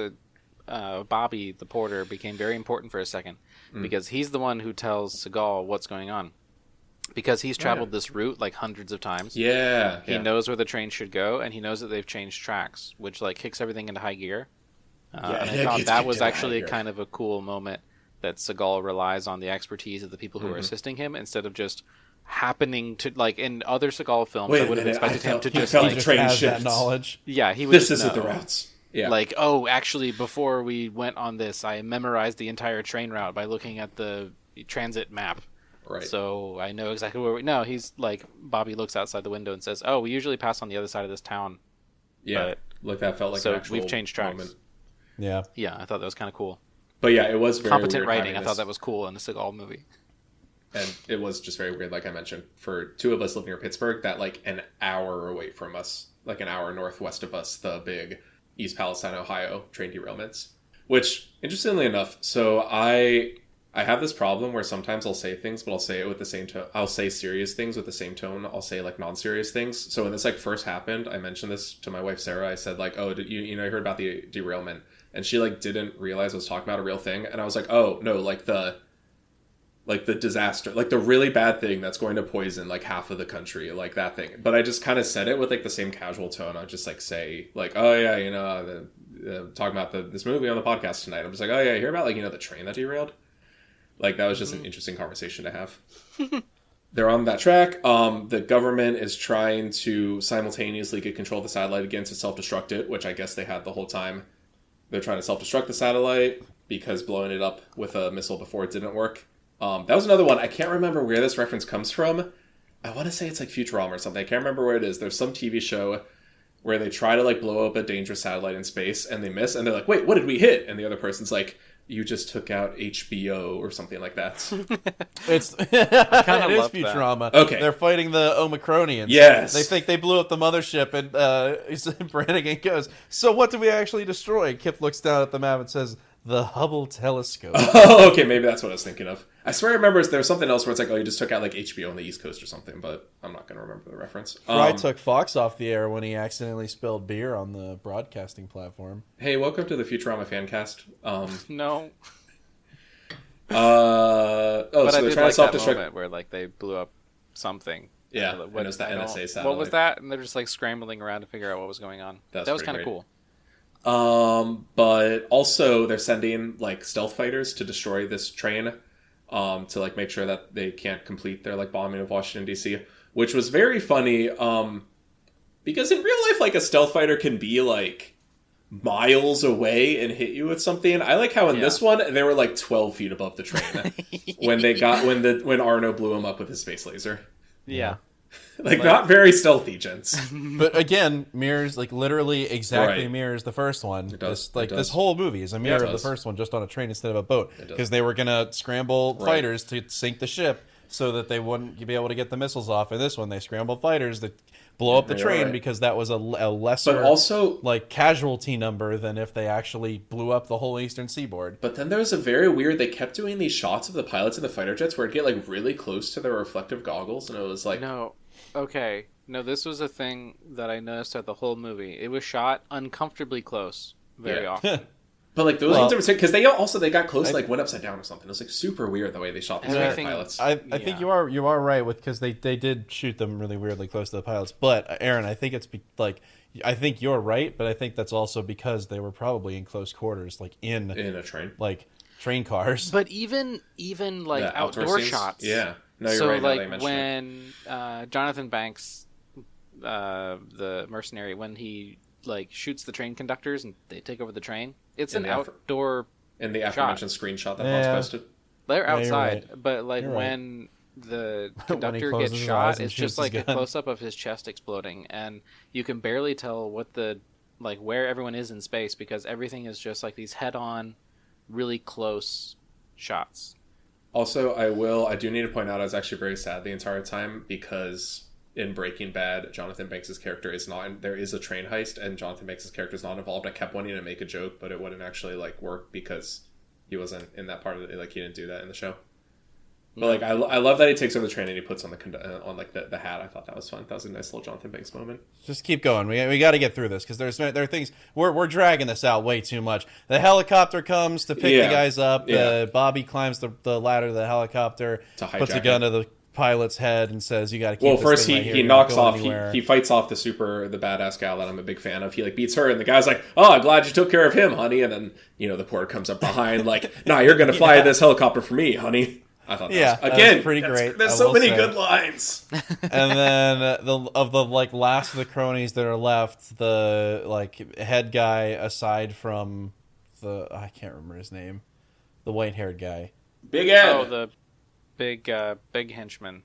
Bobby, the porter, became very important for a second because he's the one who tells Seagal what's going on. Because he's traveled this route like hundreds of times. Yeah. He knows where the train should go, and he knows that they've changed tracks, which kicks everything into high gear. And I thought that was actually kind of a cool moment that Seagal relies on the expertise of the people who are assisting him instead of just happening to in other Seagal films. I would have expected him to just train shift knowledge. Yeah, he would. This isn't the routes. Yeah. Actually, before we went on this, I memorized the entire train route by looking at the transit map. Right. So I know exactly where we. No, he's Bobby looks outside the window and says, "Oh, we usually pass on the other side of this town." Yeah, that felt like an actual we've changed tracks. Moment. Yeah, I thought that was kind of cool. But yeah, it was very competent weird writing. I thought that was cool in a Seagal movie. And it was just very weird, like I mentioned, for two of us living near Pittsburgh, that an hour away from us, an hour northwest of us, the big East Palestine, Ohio train derailments. Which, interestingly enough, so I I have this problem where sometimes I'll say things, but I'll say it with the same tone. I'll say serious things with the same tone. I'll say like non-serious things. So when this like first happened, I mentioned this to my wife Sarah. I said like, "Oh, did you know I heard about the derailment?" And she like didn't realize I was talking about a real thing. And I was like, "Oh no, like the disaster, like the really bad thing that's going to poison like half of the country, like that thing." But I just kind of said it with like the same casual tone. I just like say like, "Oh yeah, you know, talking about this movie on the podcast tonight." I'm just like, "Oh yeah, you hear about like, you know, the train that derailed?" Like, that was just an interesting conversation to have. They're on that track. The government is trying to simultaneously get control of the satellite again to self-destruct it, which I guess they had the whole time. They're trying to self-destruct the satellite because blowing it up with a missile before it didn't work. That was another one. I can't remember where this reference comes from. I want to say it's like Futurama or something. I can't remember where it is. There's some TV show where they try to like blow up a dangerous satellite in space and they miss. And they're like, wait, what did we hit? And the other person's like, you just took out HBO or something like that. It's kinda it is love Futurama. Okay. They're fighting the Omicronians. Yes. They think they blew up the mothership, and Brannigan goes, "So what did we actually destroy?" Kip looks down at the map and says, "The Hubble telescope." Oh, okay, maybe that's what I was thinking of. I swear I remember there was something else where it's like, oh, you just took out like HBO on the East Coast or something, but I'm not going to remember the reference. Fry took Fox off the air when he accidentally spilled beer on the broadcasting platform. Hey, welcome to the Futurama Fancast. No. So But I they're did trying like to that self-destruct. moment where like they blew up something. Yeah, What- and it was the I don't- NSA satellite. What was that? And they're just like scrambling around to figure out what was going on. That's That was pretty kind of great. cool. But also they're sending like stealth fighters to destroy this train, to like make sure that they can't complete their like bombing of Washington D.C., which was very funny. Because in real life, like a stealth fighter can be like miles away and hit you with something. I like how in this one they were like 12 feet above the train when Arno blew him up with his space laser. Yeah. Like not very stealthy, gents. But again, mirrors like literally exactly Right. mirrors the first one. It does. This, like It does. this whole movie is a mirror it of the does. first one, just on a train instead of a boat, does. because they were gonna scramble Right. fighters to sink the ship so that they wouldn't be able to get the missiles off. And this one, they scrambled fighters to blow up the You're train right. because that was a lesser, But also, like casualty number than if they actually blew up the whole eastern seaboard. but then there was a very weird. They kept doing these shots of the pilots in the fighter jets where it'd get like really close to their reflective goggles, and it was like, No. Okay. No, this was a thing that I noticed throughout the whole movie. It was shot uncomfortably close very Yeah. often. but like those Well- things are because they got close, like went upside down or something. It was like super weird the way they shot these Everything- pilots. I think you are right with, because they did shoot them really weirdly close to the pilots. But Aaron, I think it's I think you're right, but I think that's also because they were probably in close quarters, like in in a train. like train cars. But even like The outdoor scenes? shots. Yeah. No, you're So right. Now that you like mention it. when Jonathan Banks, the mercenary, when he like shoots the train conductors and they take over the train, it's In an the outdoor. in the aforementioned screenshot that Yeah. Hans posted. They're Yeah, you're outside, right. but like You're right. when the When he conductor closes gets his shot, eyes and it's shoots just like his a gun. close up of his chest exploding, and you can barely tell what the like where everyone is in space because everything is just like these head on, really close shots. Also, I do need to point out I was actually very sad the entire time because in Breaking Bad, Jonathan Banks' character is not. There is a train heist, and Jonathan Banks' character is not involved. I kept wanting to make a joke, but it wouldn't actually like work because he wasn't in that part of it. Like he didn't do that in the show. But like I love that he takes over the train and he puts on on like the hat. I thought that was fun. That was a nice little Jonathan Banks moment. Just keep going. We got to get through this because there are things we're dragging this out way too much. The helicopter comes to pick Yeah. the guys up. Yeah. Bobby climbs the ladder to the helicopter, To puts a hijack gun it. to the pilot's head, and says, "You got to keep." Well, this first thing right here. he You don't knocks go off. anywhere." He fights off the badass gal that I'm a big fan of. He like beats her, and the guy's like, "Oh, I'm glad you took care of him, honey." And then the porter comes up behind, like, "Nah, you're gonna fly this helicopter for me, honey." I thought Yeah, that was, that again was pretty great, There's I so will many say. good lines. And then the like last of the cronies that are left, the like head guy aside from I can't remember his name, the white haired guy. Big Ed. Oh, the big henchman.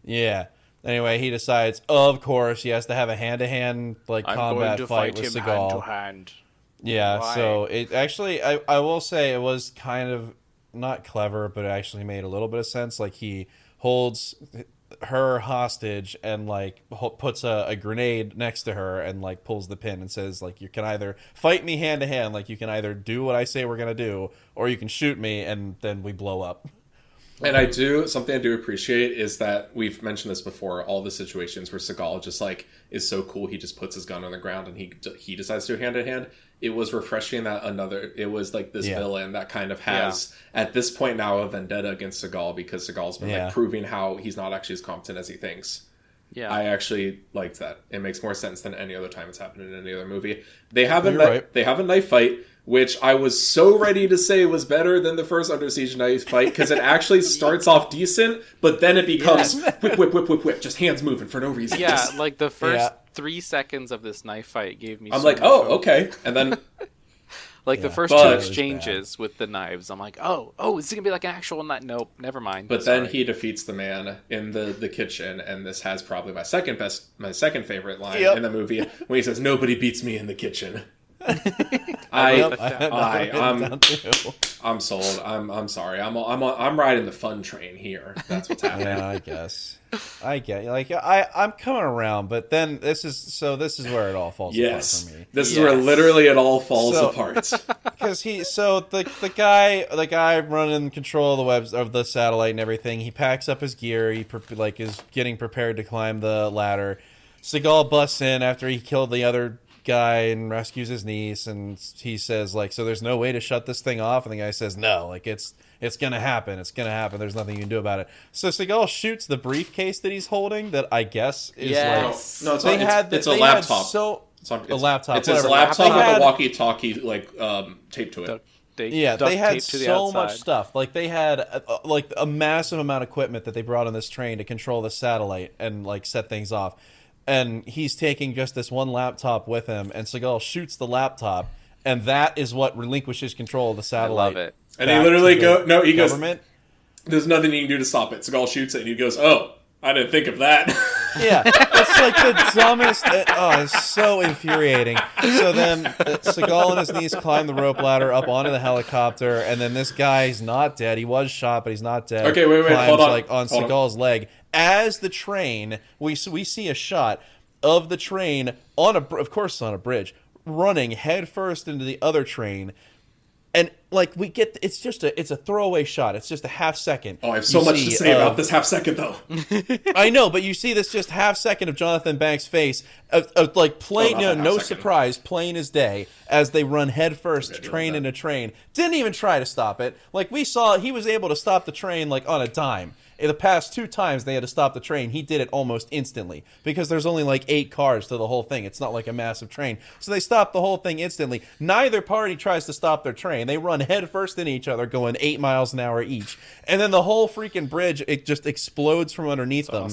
Yeah. Anyway, he decides, of course, he has to have a hand-to-hand like I'm combat going to fight fight with him Seagal. hand to hand. Yeah, Why? so it actually, I will say, it was kind of not clever, but it actually made a little bit of sense. Like he holds her hostage and like puts a grenade next to her and like pulls the pin and says like, you can either fight me hand to hand, like you can either do what I say we're gonna do, or you can shoot me and then we blow up. And something I do appreciate is that we've mentioned this before, all the situations where Seagal just like is so cool, he just puts his gun on the ground and he decides to do hand in hand. It was refreshing that it was like this villain that kind of has at this point now a vendetta against Seagal, because Seagal's been like proving how he's not actually as competent as he thinks. Yeah, I actually liked that. It makes more sense than any other time it's happened in any other movie. They have a knife fight, which I was so ready to say was better than the first Under Siege knife fight, because it actually starts off decent, but then it becomes whip, whip, whip, whip, whip, just hands moving for no reason. Yeah, like the first 3 seconds of this knife fight gave me. I'm like, oh, okay, and then like the first 2 exchanges with the knives, I'm like, oh, is it gonna be like an actual knife? Nope, never mind. But then he defeats the man in the kitchen, and this has probably my second favorite line in the movie when he says, "Nobody beats me in the kitchen." I'm sold. I'm sorry. I'm riding the fun train here. That's what's happening. Yeah, I guess. I get you. Like I'm coming around, but then this is where it all falls apart for me. This is where literally it all falls apart. Because the guy running control of the webs of the satellite and everything, he packs up his gear. He is getting prepared to climb the ladder. Seagal busts in after he killed the other guy and rescues his niece, and he says like, so there's no way to shut this thing off, and the guy says no, like it's gonna happen, there's nothing you can do about it. So Seagal shoots the briefcase that he's holding, that I guess is it's a laptop. A laptop. It's a laptop with a walkie-talkie like taped to it. They had so much stuff. Like they had like a massive amount of equipment that they brought on this train to control the satellite and like set things off. And he's taking just this one laptop with him, and Seagal shoots the laptop, and that is what relinquishes control of the satellite. I love it. And he literally goes, there's nothing you can do to stop it. Seagal shoots it, and he goes, oh, I didn't think of that. Yeah, it's like the dumbest. It's so infuriating. So then Seagal and his niece climb the rope ladder up onto the helicopter, and then this guy's not dead. He was shot, but he's not dead. Okay, wait, hold on. Like on Seagal's leg. As the train, we see a shot of the train of course on a bridge, running headfirst into the other train, and like it's a throwaway shot. It's just a half second. Oh, I have so much to say about this half second though. I know, but you see this just half second of Jonathan Banks' face, like plain, no surprise, plain as day, as they run headfirst, train into train. Didn't even try to stop it. Like we saw, he was able to stop the train like on a dime. In the past 2 times they had to stop the train, he did it almost instantly, because there's only like 8 cars to the whole thing. It's not like a massive train. So they stopped the whole thing instantly. Neither party tries to stop their train. They run headfirst into each other, going 8 miles an hour each. And then the whole freaking bridge, it just explodes from underneath them.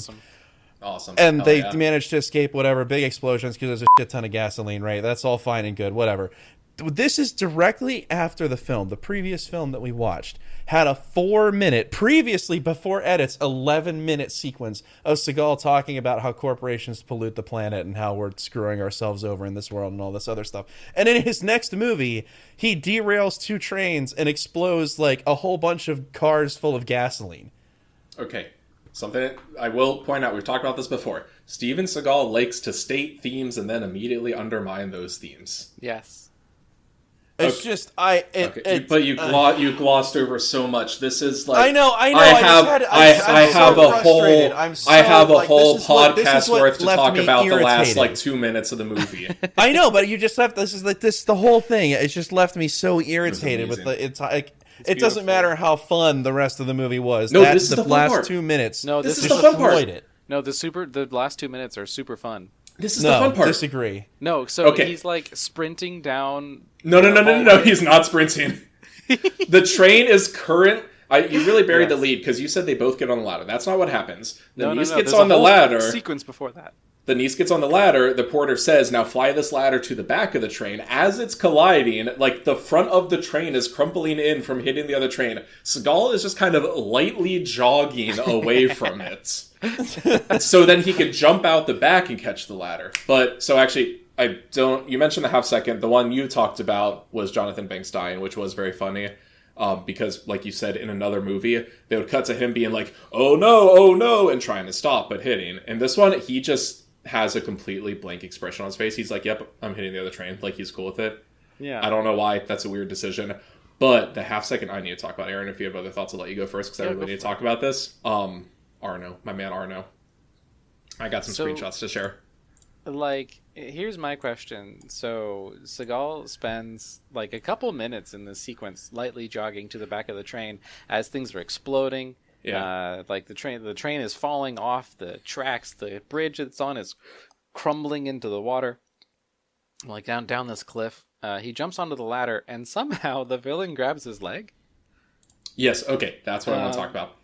Awesome. And they managed to escape whatever, big explosions, because there's a shit ton of gasoline, right? That's all fine and good, whatever. This is directly after the film. The previous film that we watched had a 4-minute, previously before edits, 11-minute sequence of Seagal talking about how corporations pollute the planet and how we're screwing ourselves over in this world and all this other stuff. And in his next movie, he derails 2 trains and explodes like a whole bunch of cars full of gasoline. Okay. Something I will point out, we've talked about this before. Steven Seagal likes to state themes and then immediately undermine those themes. Yes. It's just but you glossed over so much. This is like I know. I have a whole podcast worth to talk about the last like 2 minutes of the movie. I know, but you just left the whole thing. It's just left me so irritated with it doesn't matter how fun the rest of the movie was. No, this is the last part. 2 minutes. No, this is the fun part. No, the last 2 minutes are super fun. This is the fun part. Disagree. No, so he's like sprinting down. No, he's not sprinting. The train is current. You really buried the lead, because you said they both get on the ladder. That's not what happens. The niece gets on the ladder. Sequence before that. The niece gets on the ladder. The porter says, now fly this ladder to the back of the train. As it's colliding, like the front of the train is crumpling in from hitting the other train. Seagal is just kind of lightly jogging away from it. So then he can jump out the back and catch the ladder. But, so actually, you mentioned the half second. The one you talked about was Jonathan Banks dying, which was very funny. Because, like you said, in another movie, they would cut to him being like, oh no, and trying to stop, but hitting. In this one, he just has a completely blank expression on his face. He's like, yep, I'm hitting the other train. Like, he's cool with it. Yeah. I don't know why. That's a weird decision. But the half second I need to talk about, Aaron, if you have other thoughts, I'll let you go first, because I really need to talk about this. Arno, my man Arno. I got some screenshots to share. Like, here's my question. So Seagal spends like a couple minutes in this sequence lightly jogging to the back of the train as things are exploding. Yeah. Like the train is falling off the tracks. The bridge it's on is crumbling into the water. Like down this cliff. He jumps onto the ladder, and somehow the villain grabs his leg. Yes, okay, that's what I want to talk about.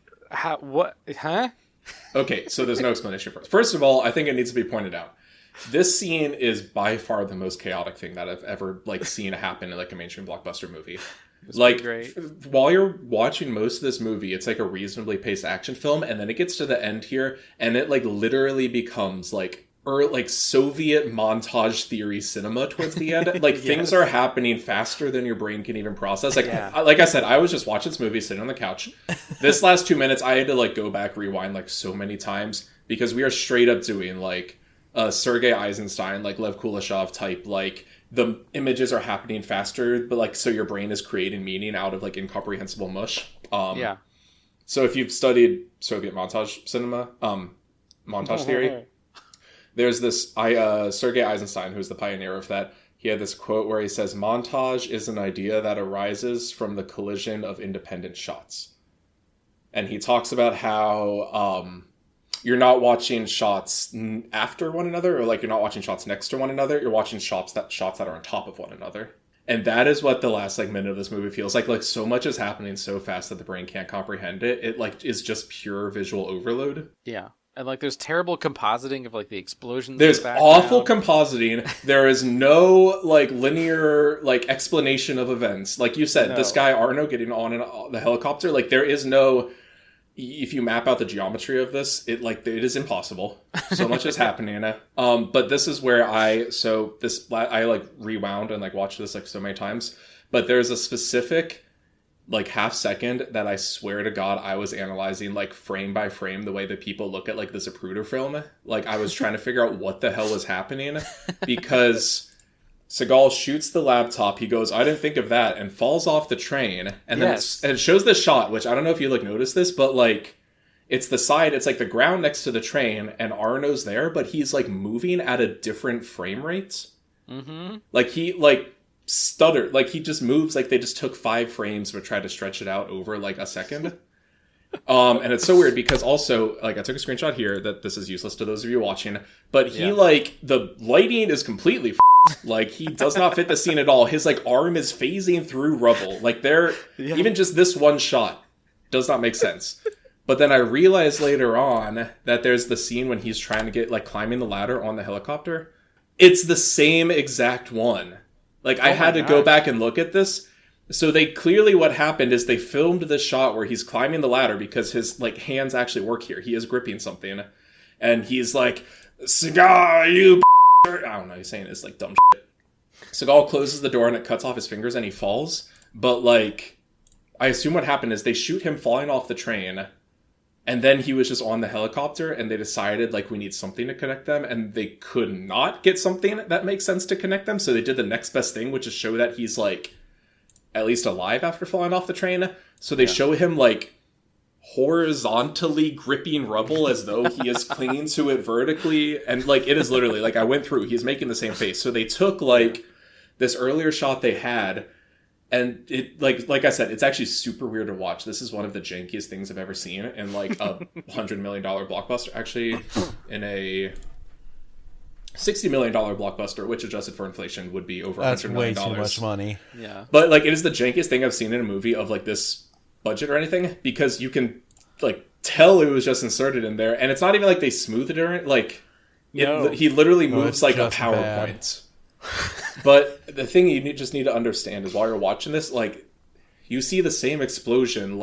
What? Huh? Okay, so there's no explanation first. First of all, I think it needs to be pointed out. This scene is by far the most chaotic thing that I've ever seen happen in a mainstream blockbuster movie. Great. While you're watching most of this movie, it's a reasonably paced action film, and then it gets to the end here, and it literally becomes Soviet montage theory cinema towards the end. Yes. Things are happening faster than your brain can even process. Like I said, I was just watching this movie sitting on the couch. This last 2 minutes, I had to go back, rewind so many times, because we are straight up doing Sergei Eisenstein, Lev Kuleshov type, the images are happening faster, but so your brain is creating meaning out of incomprehensible mush. Yeah. So if you've studied Soviet montage cinema, montage theory, there's this Sergei Eisenstein, who's the pioneer of that. He had this quote where he says, "Montage is an idea that arises from the collision of independent shots." And he talks about how you're not watching shots after one another, or you're not watching shots next to one another. You're watching shots that are on top of one another. And that is what the last minute of this movie feels like. So much is happening so fast that the brain can't comprehend it. It is just pure visual overload. Yeah. And there's terrible compositing of the explosions. There's awful compositing. There is no linear explanation of events. Like you said, this guy Arno getting on the helicopter. There is no. If you map out the geometry of this, it is impossible. So much is happening. But this is where I rewound and watched this so many times. But there's a specific half second that I swear to God I was analyzing frame by frame the way that people look at the Zapruder film. I was trying to figure out what the hell was happening, because Seagal shoots the laptop. He goes, "I didn't think of that," and falls off the train. And then it shows the shot, which I don't know if you noticed this, but it's the side. It's the ground next to the train, and Arno's there, but he's moving at a different frame rate. Mm-hmm. He stuttered. He just moves they just took 5 frames but tried to stretch it out over a second. And it's so weird because also I took a screenshot here that this is useless to those of you watching, but he the lighting is completely he does not fit the scene at all. His arm is phasing through rubble. Even just this one shot does not make sense. But then I realized later on that there's the scene when he's trying to get climbing the ladder on the helicopter. It's the same exact one. I had to go back and look at this. So what happened is they filmed the shot where he's climbing the ladder because his hands actually work here. He is gripping something, and he's "Seagal, you I don't know, he's saying it's dumb shit. Seagal closes the door and it cuts off his fingers and he falls. But I assume what happened is they shoot him falling off the train, and then he was just on the helicopter, and they decided we need something to connect them, and they could not get something that makes sense to connect them, so they did the next best thing, which is show that he's at least alive after falling off the train. So they show him horizontally gripping rubble as though he is clinging to it vertically, and it is literally I went through, he's making the same face. So they took this earlier shot they had, and it like I said, it's actually super weird to watch. This is one of the jankiest things I've ever seen in a $100 million blockbuster, actually in a $60 million blockbuster, which adjusted for inflation would be over $100 million. That's way too much money. Yeah. But it is the jankiest thing I've seen in a movie of this budget or anything, because you can tell it was just inserted in there, and it's not even they smoothed it or he literally moves a PowerPoint. But the thing you just need to understand is while you're watching this, you see the same explosion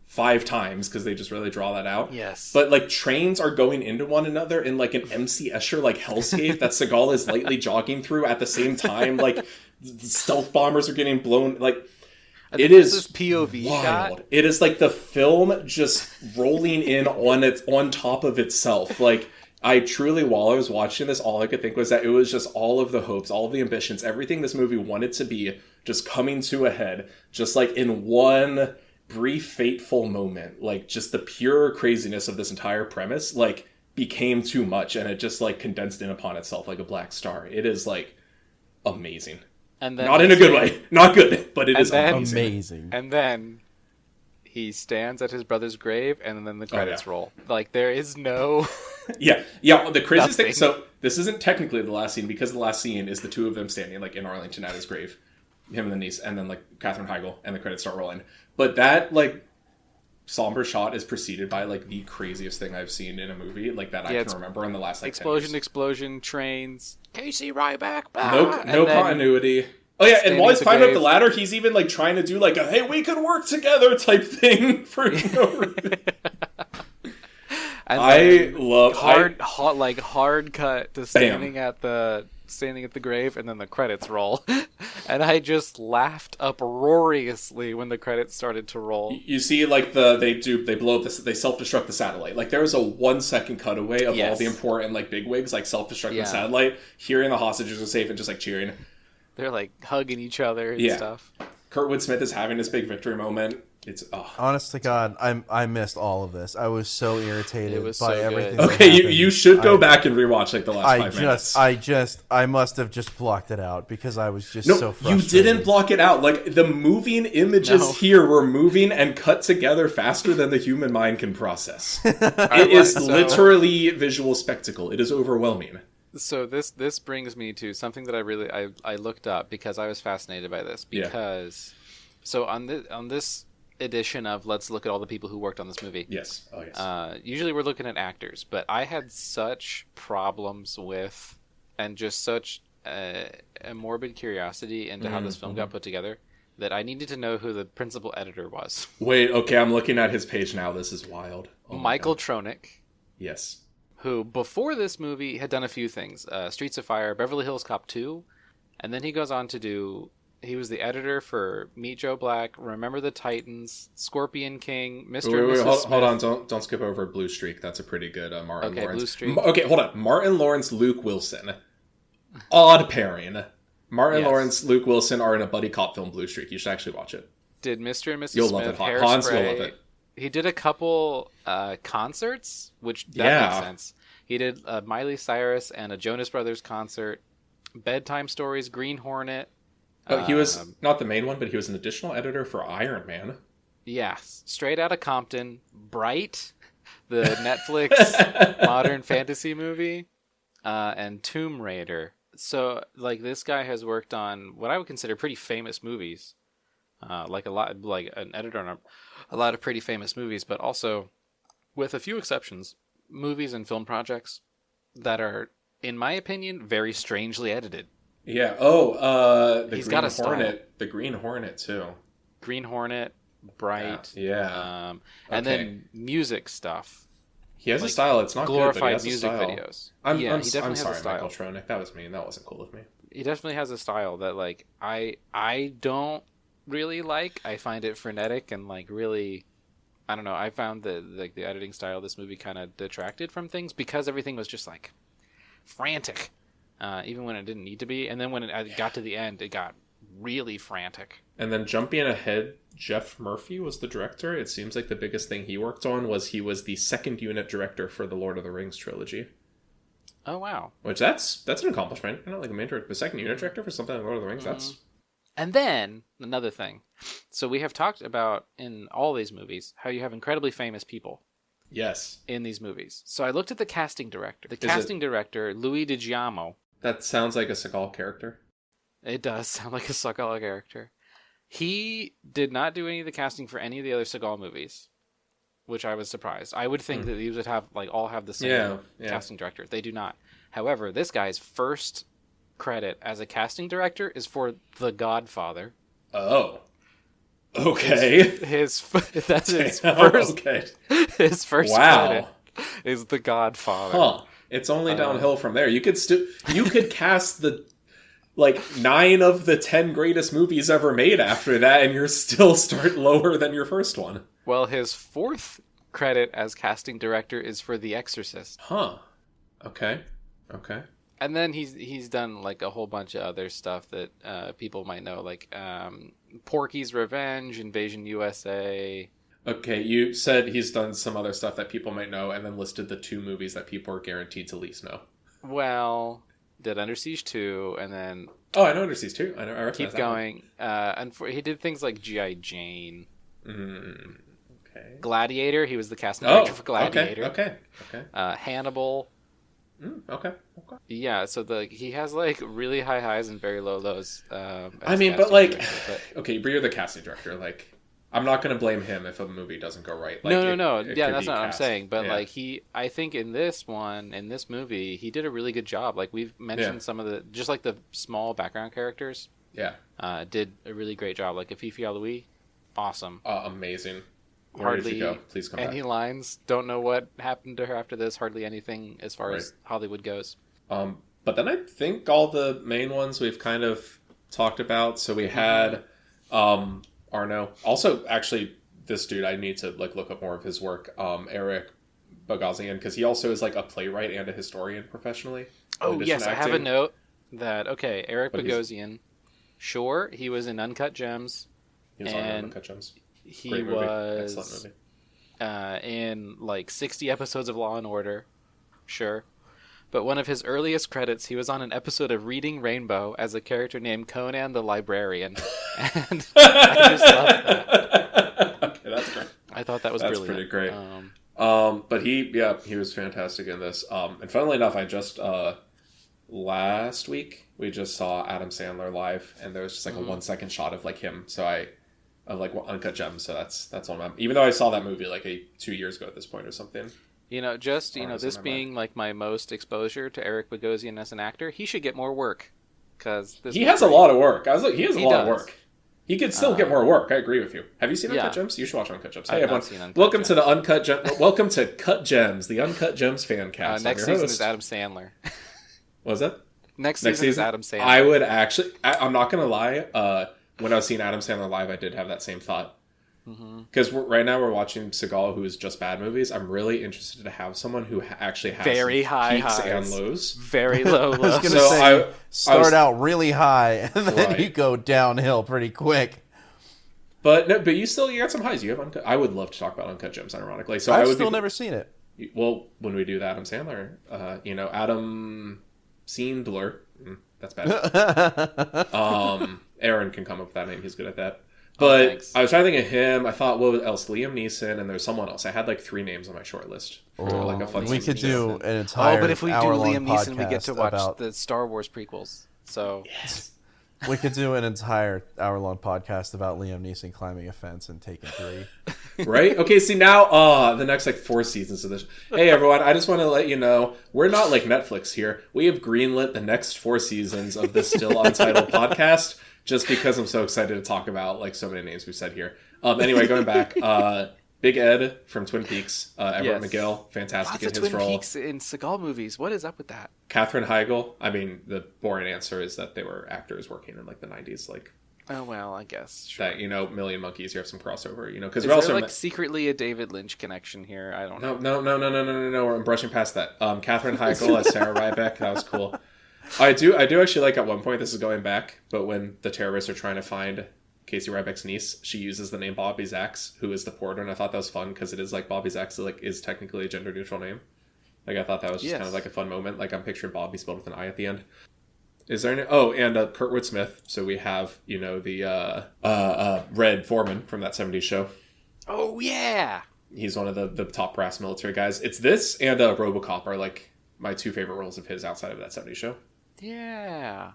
5 times because they just really draw that out. Yes. But trains are going into one another in an MC Escher hellscape that Seagal is lightly jogging through at the same time. Stealth bombers are getting blown. And It then there's is this POV wild. shot. It is like the film just rolling in on top of itself. Like, I truly, while I was watching this, all I could think was that it was just all of the hopes, all of the ambitions, everything this movie wanted to be, just coming to a head, just like in one brief, fateful moment. Like, just the pure craziness of this entire premise, like, became too much, and it just, like, condensed in upon itself like a black star. It is, like, amazing. And then Not in a good way. Not good, but it is amazing. Amazing. And then he stands at his brother's grave, and then the credits yeah. roll. Like, there is no... Yeah. The craziest thing. So this isn't technically the last scene, because the last scene is the two of them standing like in Arlington at his grave, him and the niece, and then like Katherine Heigl, and the credits start rolling. But that like somber shot is preceded by like the craziest thing I've seen in a movie like that I can remember in the last like 10 years. Explosion, trains, Casey Ryback. No continuity. Oh yeah, and while he's climbing up the ladder, he's even like trying to do like a "hey, we could work together" type thing for no reason. And I love hard cut to standing at the grave, and then the credits roll, and I just laughed uproariously when the credits started to roll. You see, like they blow up they self-destruct the satellite. Like there was a 1 second cutaway of all the important like bigwigs like self-destructing the satellite, hearing the hostages are safe and just like cheering. They're like hugging each other and stuff. Kurtwood Smith is having this big victory moment. It's honest to God, I missed all of this. I was so irritated by so everything. good. okay. You should go back and rewatch like the last 5 minutes. I must have just blocked it out because I was just so frustrated. You didn't block it out. Like the moving images here were moving and cut together faster than the human mind can process. It is literally visual spectacle. It is overwhelming. So this brings me to something that I looked up because I was fascinated by this because so on this edition of Let's Look at All the People Who Worked on this movie. Yes. Oh yes. Usually we're looking at actors, but I had such problems with and just such a morbid curiosity into how this film got put together that I needed to know who the principal editor was. Wait, okay, I'm looking at his page now. This is wild. Oh Michael Tronick. Yes. Who, before this movie, had done a few things. Streets of Fire, Beverly Hills Cop 2, and then he goes on to do... He was the editor for Meet Joe Black, Remember the Titans, Scorpion King, Mr. and Mrs. Smith. Hold on, don't skip over Blue Streak. That's a pretty good Martin Lawrence. Blue Streak. Okay, hold on. Martin Lawrence, Luke Wilson. Odd pairing. Martin Lawrence, Luke Wilson are in a buddy cop film, Blue Streak. You should actually watch it. Did Mr. and Mrs. You'll Smith, love it. Hans will love it. He did a couple concerts, which that makes sense. He did a Miley Cyrus and a Jonas Brothers concert, Bedtime Stories, Green Hornet. He was not the main one, but he was an additional editor for Iron Man. Yes. Straight Outta Compton, Bright, the Netflix modern fantasy movie, and Tomb Raider. So, like, this guy has worked on what I would consider pretty famous movies. Like an editor on a lot of pretty famous movies, but also, with a few exceptions, movies and film projects that are, in my opinion, very strangely edited. Yeah. He's got a Hornet. style. The Green Hornet too. Green Hornet, Bright. Yeah. And then music stuff. He has a style. It's not glorified good, but he has music a style. videos. I'm definitely sorry, has a style. Michael Tronick. That was mean. That wasn't cool of me. He definitely has a style that like I don't really like. I find it frenetic and like really. I don't know. I found the editing style of this movie kind of detracted from things because everything was just like frantic. Even when it didn't need to be. And then when it got to the end, it got really frantic. And then jumping ahead, Jeff Murphy was the director. It seems like the biggest thing he worked on was he was the second unit director for the Lord of the Rings trilogy. Oh, wow. Which that's an accomplishment. Not like a main director, but second unit director for something like Lord of the Rings, that's... And then, another thing. So we have talked about, in all these movies, how you have incredibly famous people. Yes. In these movies. So I looked at the casting director. The casting director, Louis DiGiamo. That sounds like a Seagal character. It does sound like a Seagal character. He did not do any of the casting for any of the other Seagal movies, which I was surprised. I would think that these would have all have the same casting director. They do not. However, this guy's first credit as a casting director is for The Godfather. Oh. Okay. That's his first. Okay. His first credit is The Godfather. Huh. It's only downhill from there. You could cast the like 9 of the 10 greatest movies ever made after that, and you're still start lower than your first one. Well, his 4th credit as casting director is for The Exorcist. Huh. Okay. And then he's done like a whole bunch of other stuff that people might know, like Porky's Revenge, Invasion USA. Okay, you said he's done some other stuff that people might know, and then listed the 2 movies that people are guaranteed to least know. Well, did Under Siege 2, and then... Oh, I know Under Siege 2. I recognize keep going. He did things like G.I. Jane. Okay. Gladiator, he was the casting director for Gladiator. Okay. Hannibal. Okay. Yeah, so he has like really high highs and very low lows. I mean, but like, okay, but you're the casting director. Like, I'm not going to blame him if a movie doesn't go right. Like, no. It Yeah, that's not what I'm saying. But yeah. like I think in this movie, he did a really good job. Like we've mentioned some of just like the small background characters. Yeah. Did a really great job. Like Afifi Aloui, awesome. Amazing. Where Hardly did you go? Please come any back. lines. Don't know what happened to her after this. Hardly anything as far as Hollywood goes. But then I think all the main ones we've kind of talked about. So we had Arno. Also, actually, this dude, I need to like look up more of his work. Eric Bogosian, because he also is like a playwright and a historian professionally. Oh yes, I have a note that Eric Bogosian. Sure, he was in Uncut Gems. He was on Uncut Gems. He Great movie. was Excellent movie. in like 60 episodes of Law and Order. Sure. But one of his earliest credits, he was on an episode of Reading Rainbow as a character named Conan the Librarian. And I just loved that. Okay, that's great. I thought that was brilliant. That's pretty great. But he was fantastic in this. And funnily enough, I just last week we just saw Adam Sandler live, and there was just like a 1-second shot of like him. So of like Uncut Gems. So that's one of my, even though I saw that movie like 2 years ago at this point or something. This being like my most exposure to Eric Bogosian as an actor, he should get more work because he has a lot of work. I was like, he has a lot of work. He could still get more work. I agree with you. Have you seen Uncut Gems? You should watch Uncut Gems. Hey everyone, welcome to the Uncut Gems. Welcome to Cut Gems, the Uncut Gems fan cast. Next season is Adam Sandler. What was that? Next season is Adam Sandler. I would actually. I'm not gonna lie. When I was seeing Adam Sandler live, I did have that same thought. Because right now we're watching Seagal, who is just bad movies. I'm really interested to have someone who actually has very high peaks highs and lows, very low lows. I was going to start out really high and then you go downhill pretty quick. But no, but you got some highs. You have Uncut. I would love to talk about Uncut Gems, ironically. So I've still never seen it. Well, when we do the Adam Sandler, Adam Sandler, that's bad. Aaron can come up with that name. He's good at that. But I was trying to think of him. I thought, what else? Liam Neeson, and there's someone else. I had like 3 names on my short list for like a fun. We could do an entire. But if we do Liam Neeson, we get to watch about the Star Wars prequels. So yes, we could do an entire hour-long podcast about Liam Neeson climbing a fence and taking 3. Right? Okay. See now, the next like 4 seasons of this. Hey everyone, I just want to let you know we're not like Netflix here. We have greenlit the next 4 seasons of this still untitled podcast. Just because I'm so excited to talk about like so many names we've said here. Anyway, going back, Big Ed from Twin Peaks, Everett McGill, fantastic in his Twin role. Peaks in Seagal movies. What is up with that? Katherine Heigl. I mean, the boring answer is that they were actors working in like the 90s, like. Oh well, I guess sure. That Million Monkeys. You have some crossover, because we're also like secretly a David Lynch connection here. I don't know. No. I'm brushing past that. Katherine Heigl as Sarah Ryback. That was cool. I do actually like at one point, this is going back, but when the terrorists are trying to find Casey Ryback's niece, she uses the name Bobby Zacks, who is the porter, and I thought that was fun because it is like Bobby Zacks is technically a gender neutral name. Like I thought that was just kind of like a fun moment. Like I'm picturing Bobby spelled with an I at the end. Is there any? Oh, and Kurtwood Smith. So we have the Red Foreman from that '70s show. Oh yeah, he's one of the top brass military guys. It's this and RoboCop are like my 2 favorite roles of his outside of that '70s show. Yeah.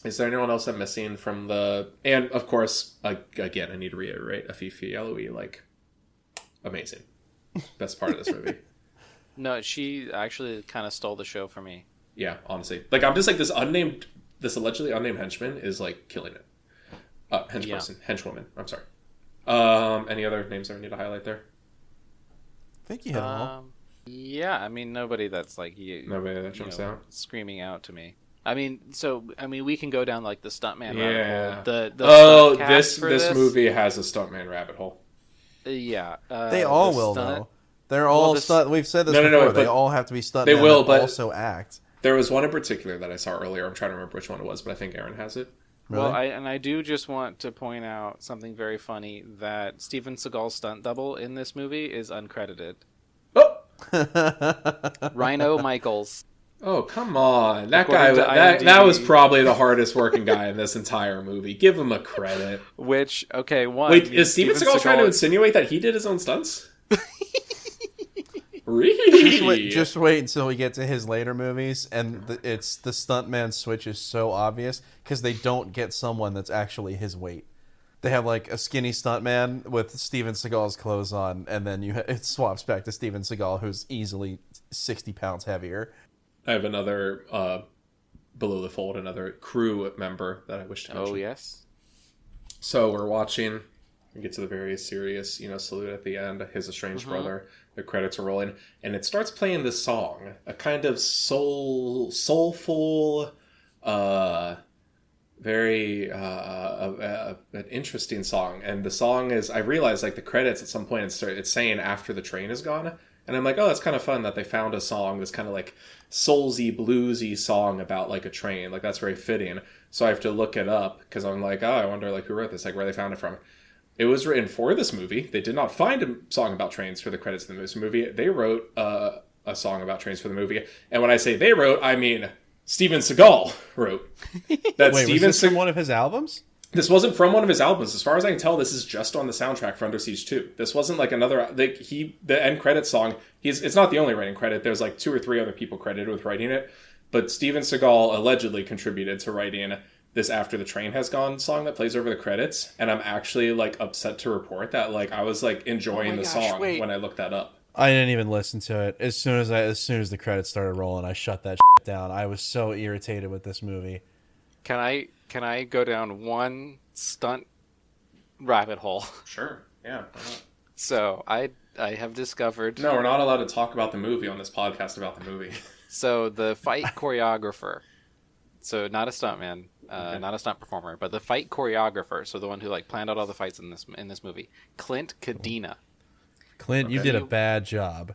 Is there anyone else I'm missing from the... And, of course, again, I need to reiterate, Afifi Aloui, like, amazing. Best part of this movie. No, she actually kind of stole the show for me. Yeah, honestly. Like, I'm just like, this allegedly unnamed henchman is, like, killing it. Henchwoman, I'm sorry. Any other names that I need to highlight there? I think you hit them all. Yeah, I mean, nobody that's like nobody that jumps out screaming out to me. I mean, we can go down like the stuntman Yeah. rabbit hole. The this movie has a stuntman rabbit hole. Yeah. They all will, though. They're all stunt. We've said this before. No, they all have to be stuntmen. They will, but also act. There was one in particular that I saw earlier. I'm trying to remember which one it was, but I think Aaron has it. Really? Well, I do just want to point out something very funny, that Steven Seagal's stunt double in this movie is uncredited. Oh! Rhino Michaels. Oh, come on. That According guy, to that IMDb. was probably the hardest working guy in this entire movie. Give him a credit. Which, okay, Wait, is Steven Seagal trying to insinuate that he did his own stunts? Really? Just wait until we get to his later movies, and the stuntman switch is so obvious because they don't get someone that's actually his weight. They have like a skinny stuntman with Steven Seagal's clothes on, and then it swaps back to Steven Seagal, who's easily 60 pounds heavier. I have another below the fold, another crew member that I wish to mention. Oh, yes. So we're watching. We get to the very serious, salute at the end. His estranged brother. The credits are rolling, and it starts playing this song, a kind of soulful, very an interesting song. And the song is, I realized, like the credits at some point, it's saying "After the Train is Gone," and I'm like, oh, that's kind of fun that they found a song, this kind of like soulsy, bluesy song about like a train. Like that's very fitting. So I have to look it up because I'm like, oh, I wonder like who wrote this, like where they found it from. It was written for this movie. They did not find a song about trains for the credits of this movie. They wrote a song about trains for the movie. And when I say they wrote, I mean Steven Seagal wrote. That's Wait, was this from one of his albums? This wasn't from one of his albums. As far as I can tell, this is just on the soundtrack for Under Siege 2. This wasn't like another... the end credit song, it's not the only writing credit. There's like 2 or 3 other people credited with writing it. But Steven Seagal allegedly contributed to writing this After the Train Has Gone song that plays over the credits, and I'm actually like upset to report that like I was like enjoying the song when I looked that up. I didn't even listen to it. As soon as the credits started rolling, I shut that down. I was so irritated with this movie. Can I go down one stunt rabbit hole? Sure. Yeah. Why not? So I have discovered. No, we're not allowed to talk about the movie on this podcast about the movie. So the fight choreographer. So not a stuntman. Not a stunt performer, but the fight choreographer, so the one who like planned out all the fights in this movie, Clint Cadena. Clint, you did a bad job.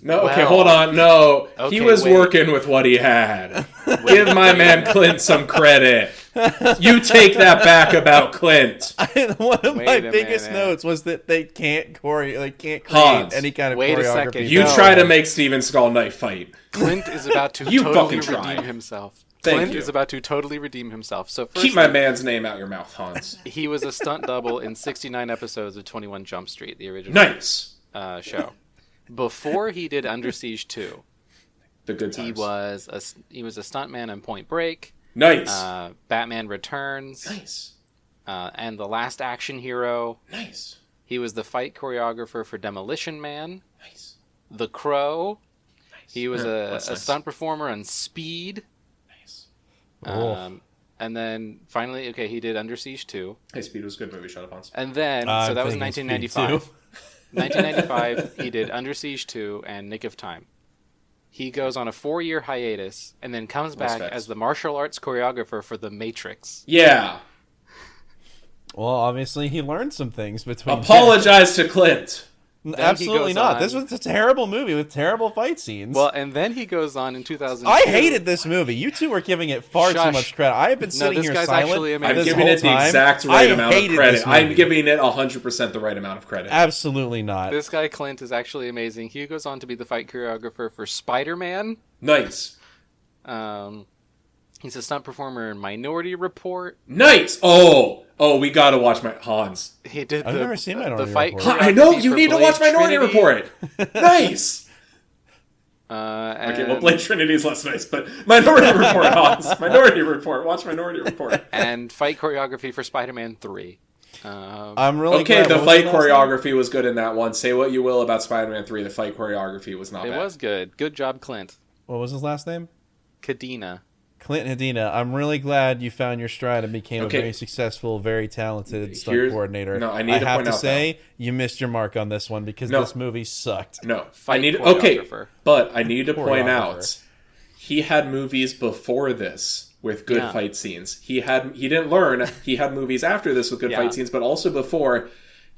No, okay, hold on. No, he was working with what he had. Give my man Clint some credit. You take that back about Clint. One of my biggest notes was that they can't create any kind of choreography. A second. You try to make Steven Seagal knife fight. Clint is about to totally redeem himself. Clint is about to totally redeem himself. So first, keep my man's name out your mouth, Hans. He was a stunt double in 69 episodes of 21 Jump Street, the original show. Before he did Under Siege 2, the good times. He was a stuntman in Point Break. Nice. Batman Returns. Nice. And The Last Action Hero. Nice. He was the fight choreographer for Demolition Man. Nice. The Crow. Nice. He was a stunt performer on Speed. And then finally, he did Under Siege 2. Hey, Speed was a good movie. Shut up, Hans. And then, so that was 1995. 1995, he did Under Siege 2 and Nick of Time. He goes on a 4-year hiatus and then comes back as the martial arts choreographer for The Matrix. Yeah. Well, obviously he learned some things between... Apologize to Clint. Absolutely not. This was a terrible movie with terrible fight scenes. Well, and then he goes on in 2002. I hated this movie. You two are giving it far too much credit. I have been sitting here silent. I'm giving it the exact right amount of credit. I'm giving it 100% the right amount of credit. Absolutely not. This guy Clint is actually amazing. He goes on to be the fight choreographer for Spider-Man. Nice. He's a stunt performer in Minority Report. Nice. Oh, we gotta watch Hans. He did. I've never seen Minority Report. I know you need to watch Minority Report. Nice. Okay, well, Blade Trinity is less nice, but Minority Report, Hans. Minority Report. Watch Minority Report. And fight choreography for Spider-Man 3. I'm really glad. The fight choreography was good in that one. Say what you will about Spider-Man 3, the fight choreography was not bad. It was good. Good job, Clint. What was his last name? Cadena. Clint Hedina, I'm really glad you found your stride and became a very successful, very talented stunt coordinator. No, I need to point out, have to say, you missed your mark on this one because this movie sucked. No, but I need to point out he had movies before this with good fight scenes. He didn't learn. He had movies after this with good fight scenes, but also before.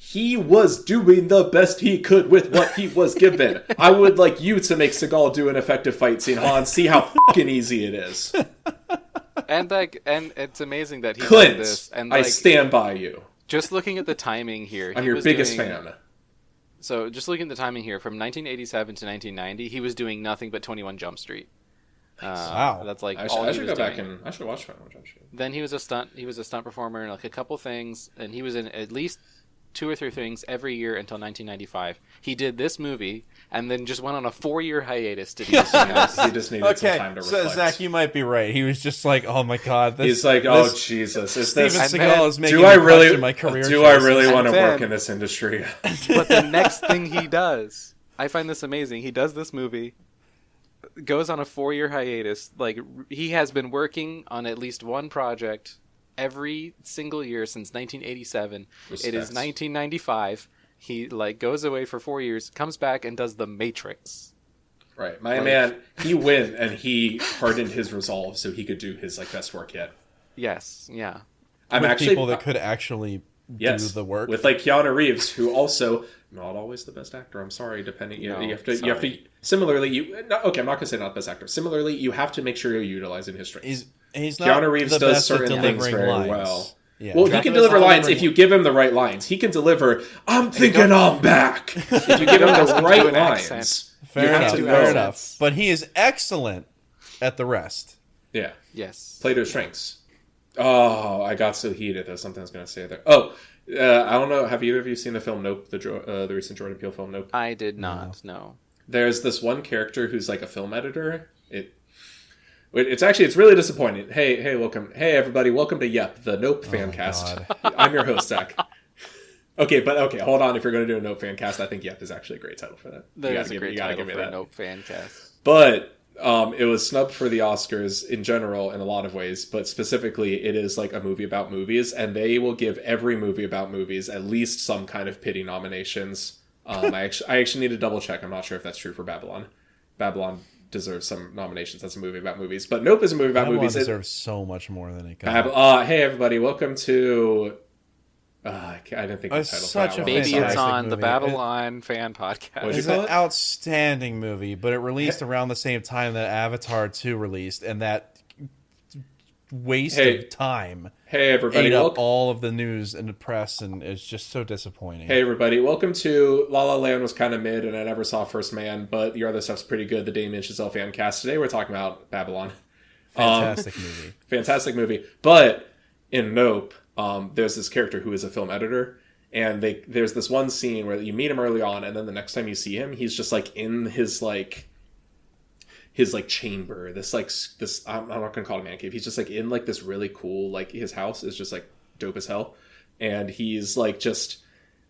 He was doing the best he could with what he was given. I would like you to make Seagal do an effective fight scene, Hans. See how fucking easy it is. And it's amazing that he Clint, did this. And I stand by you. Just looking at the timing here, I'm your biggest fan. So just looking at the timing here, from 1987 to 1990, he was doing nothing but 21 Jump Street. Wow, that's like I should go back and I should watch 21 Jump Street. Then he was a stunt performer in like a couple things, and he was in at least 2 or 3 things every year until 1995. He did this movie and then just went on a 4-year hiatus to do this. He just needed some time to reflect. So Zach, you might be right. He was just like, "Oh my god!" He's like, "Oh Jesus!" Is Steven this? Seagal is making Do I really? my career? Do I really want to work in this industry? But the next thing he does, I find this amazing. He does this movie, goes on a 4-year hiatus. Like he has been working on at least one project every single year since 1987. Respects. It is 1995. He like goes away for 4 years, comes back and does The Matrix. Right, my man. He went and he hardened his resolve so he could do his like best work yet. Yes, yeah. I'm with actually people that could actually do the work with like Keanu Reeves, who also not always the best actor. I'm sorry, depending. You have to. Similarly, I'm not gonna say not the best actor. Similarly, you have to make sure you're utilizing his strengths. He's not Keanu Reeves the does best at certain things very lines. well. Yeah. Well, he can deliver lines if you give him the right lines. He can deliver, "I'm thinking I'm back." If you give him the right lines. Fair enough. But he is excellent at the rest. Yeah. Yes. Play to his strengths. Oh, I got so heated that something I was going to say there. Oh, I don't know. Have either of you seen the film Nope, the recent Jordan Peele film Nope? I did not, no. There's this one character who's like a film editor. It's really disappointing. Hey, welcome. Hey, everybody. Welcome to Yep, the Nope fan cast. I'm your host, Zach. Okay, hold on. If you're going to do a Nope fan cast, I think Yep is actually a great title for that. That is a great title for a Nope fan cast. But it was snubbed for the Oscars in general in a lot of ways, but specifically it is like a movie about movies, and they will give every movie about movies at least some kind of pity nominations. I actually need to double check. I'm not sure if that's true for Babylon. Babylon deserves some nominations as a movie about movies, but Nope is a movie about movies. Babylon deserves so much more than it got. Hey everybody, welcome to I didn't think the title such for that a one. Maybe it's on movie. the Babylon fan podcast. It's an outstanding movie, but it released around the same time that Avatar 2 released, and that waste of time Hey everybody, ate up all of the news and the press, and it's just so disappointing. Hey everybody, welcome to La La Land was kind of mid, and I never saw First Man, but your other stuff's pretty good. The Damien Chazelle fan cast. Today we're talking about Babylon. Fantastic movie. Fantastic movie. But in Nope, there's this character who is a film editor, and there's this one scene where you meet him early on, and then the next time you see him, he's just like in his chamber, this I'm not gonna call it a man cave. He's just like in like this really cool, like his house is just like dope as hell, and he's like just,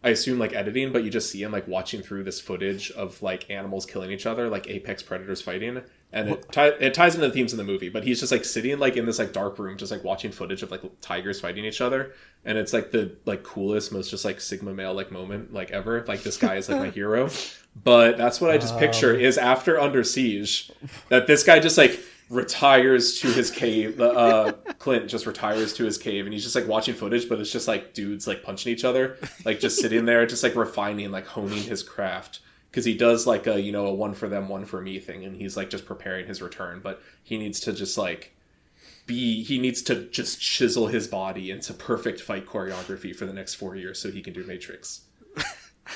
I assume like editing, but you just see him like watching through this footage of like animals killing each other, like apex predators fighting, and it ties into the themes in the movie. But he's just like sitting like in this like dark room, just like watching footage of like tigers fighting each other, and it's like the like coolest, most just like sigma male like moment like ever. Like this guy is like my hero. But that's what I just picture is after Under Siege, that this guy just like retires to his cave. Clint just retires to his cave, and he's just like watching footage, but it's just like dudes like punching each other, like just sitting there, just like refining, like honing his craft. Because he does like a one for them, one for me thing, and he's like just preparing his return. But he needs to just like just chisel his body into perfect fight choreography for the next 4 years so he can do Matrix.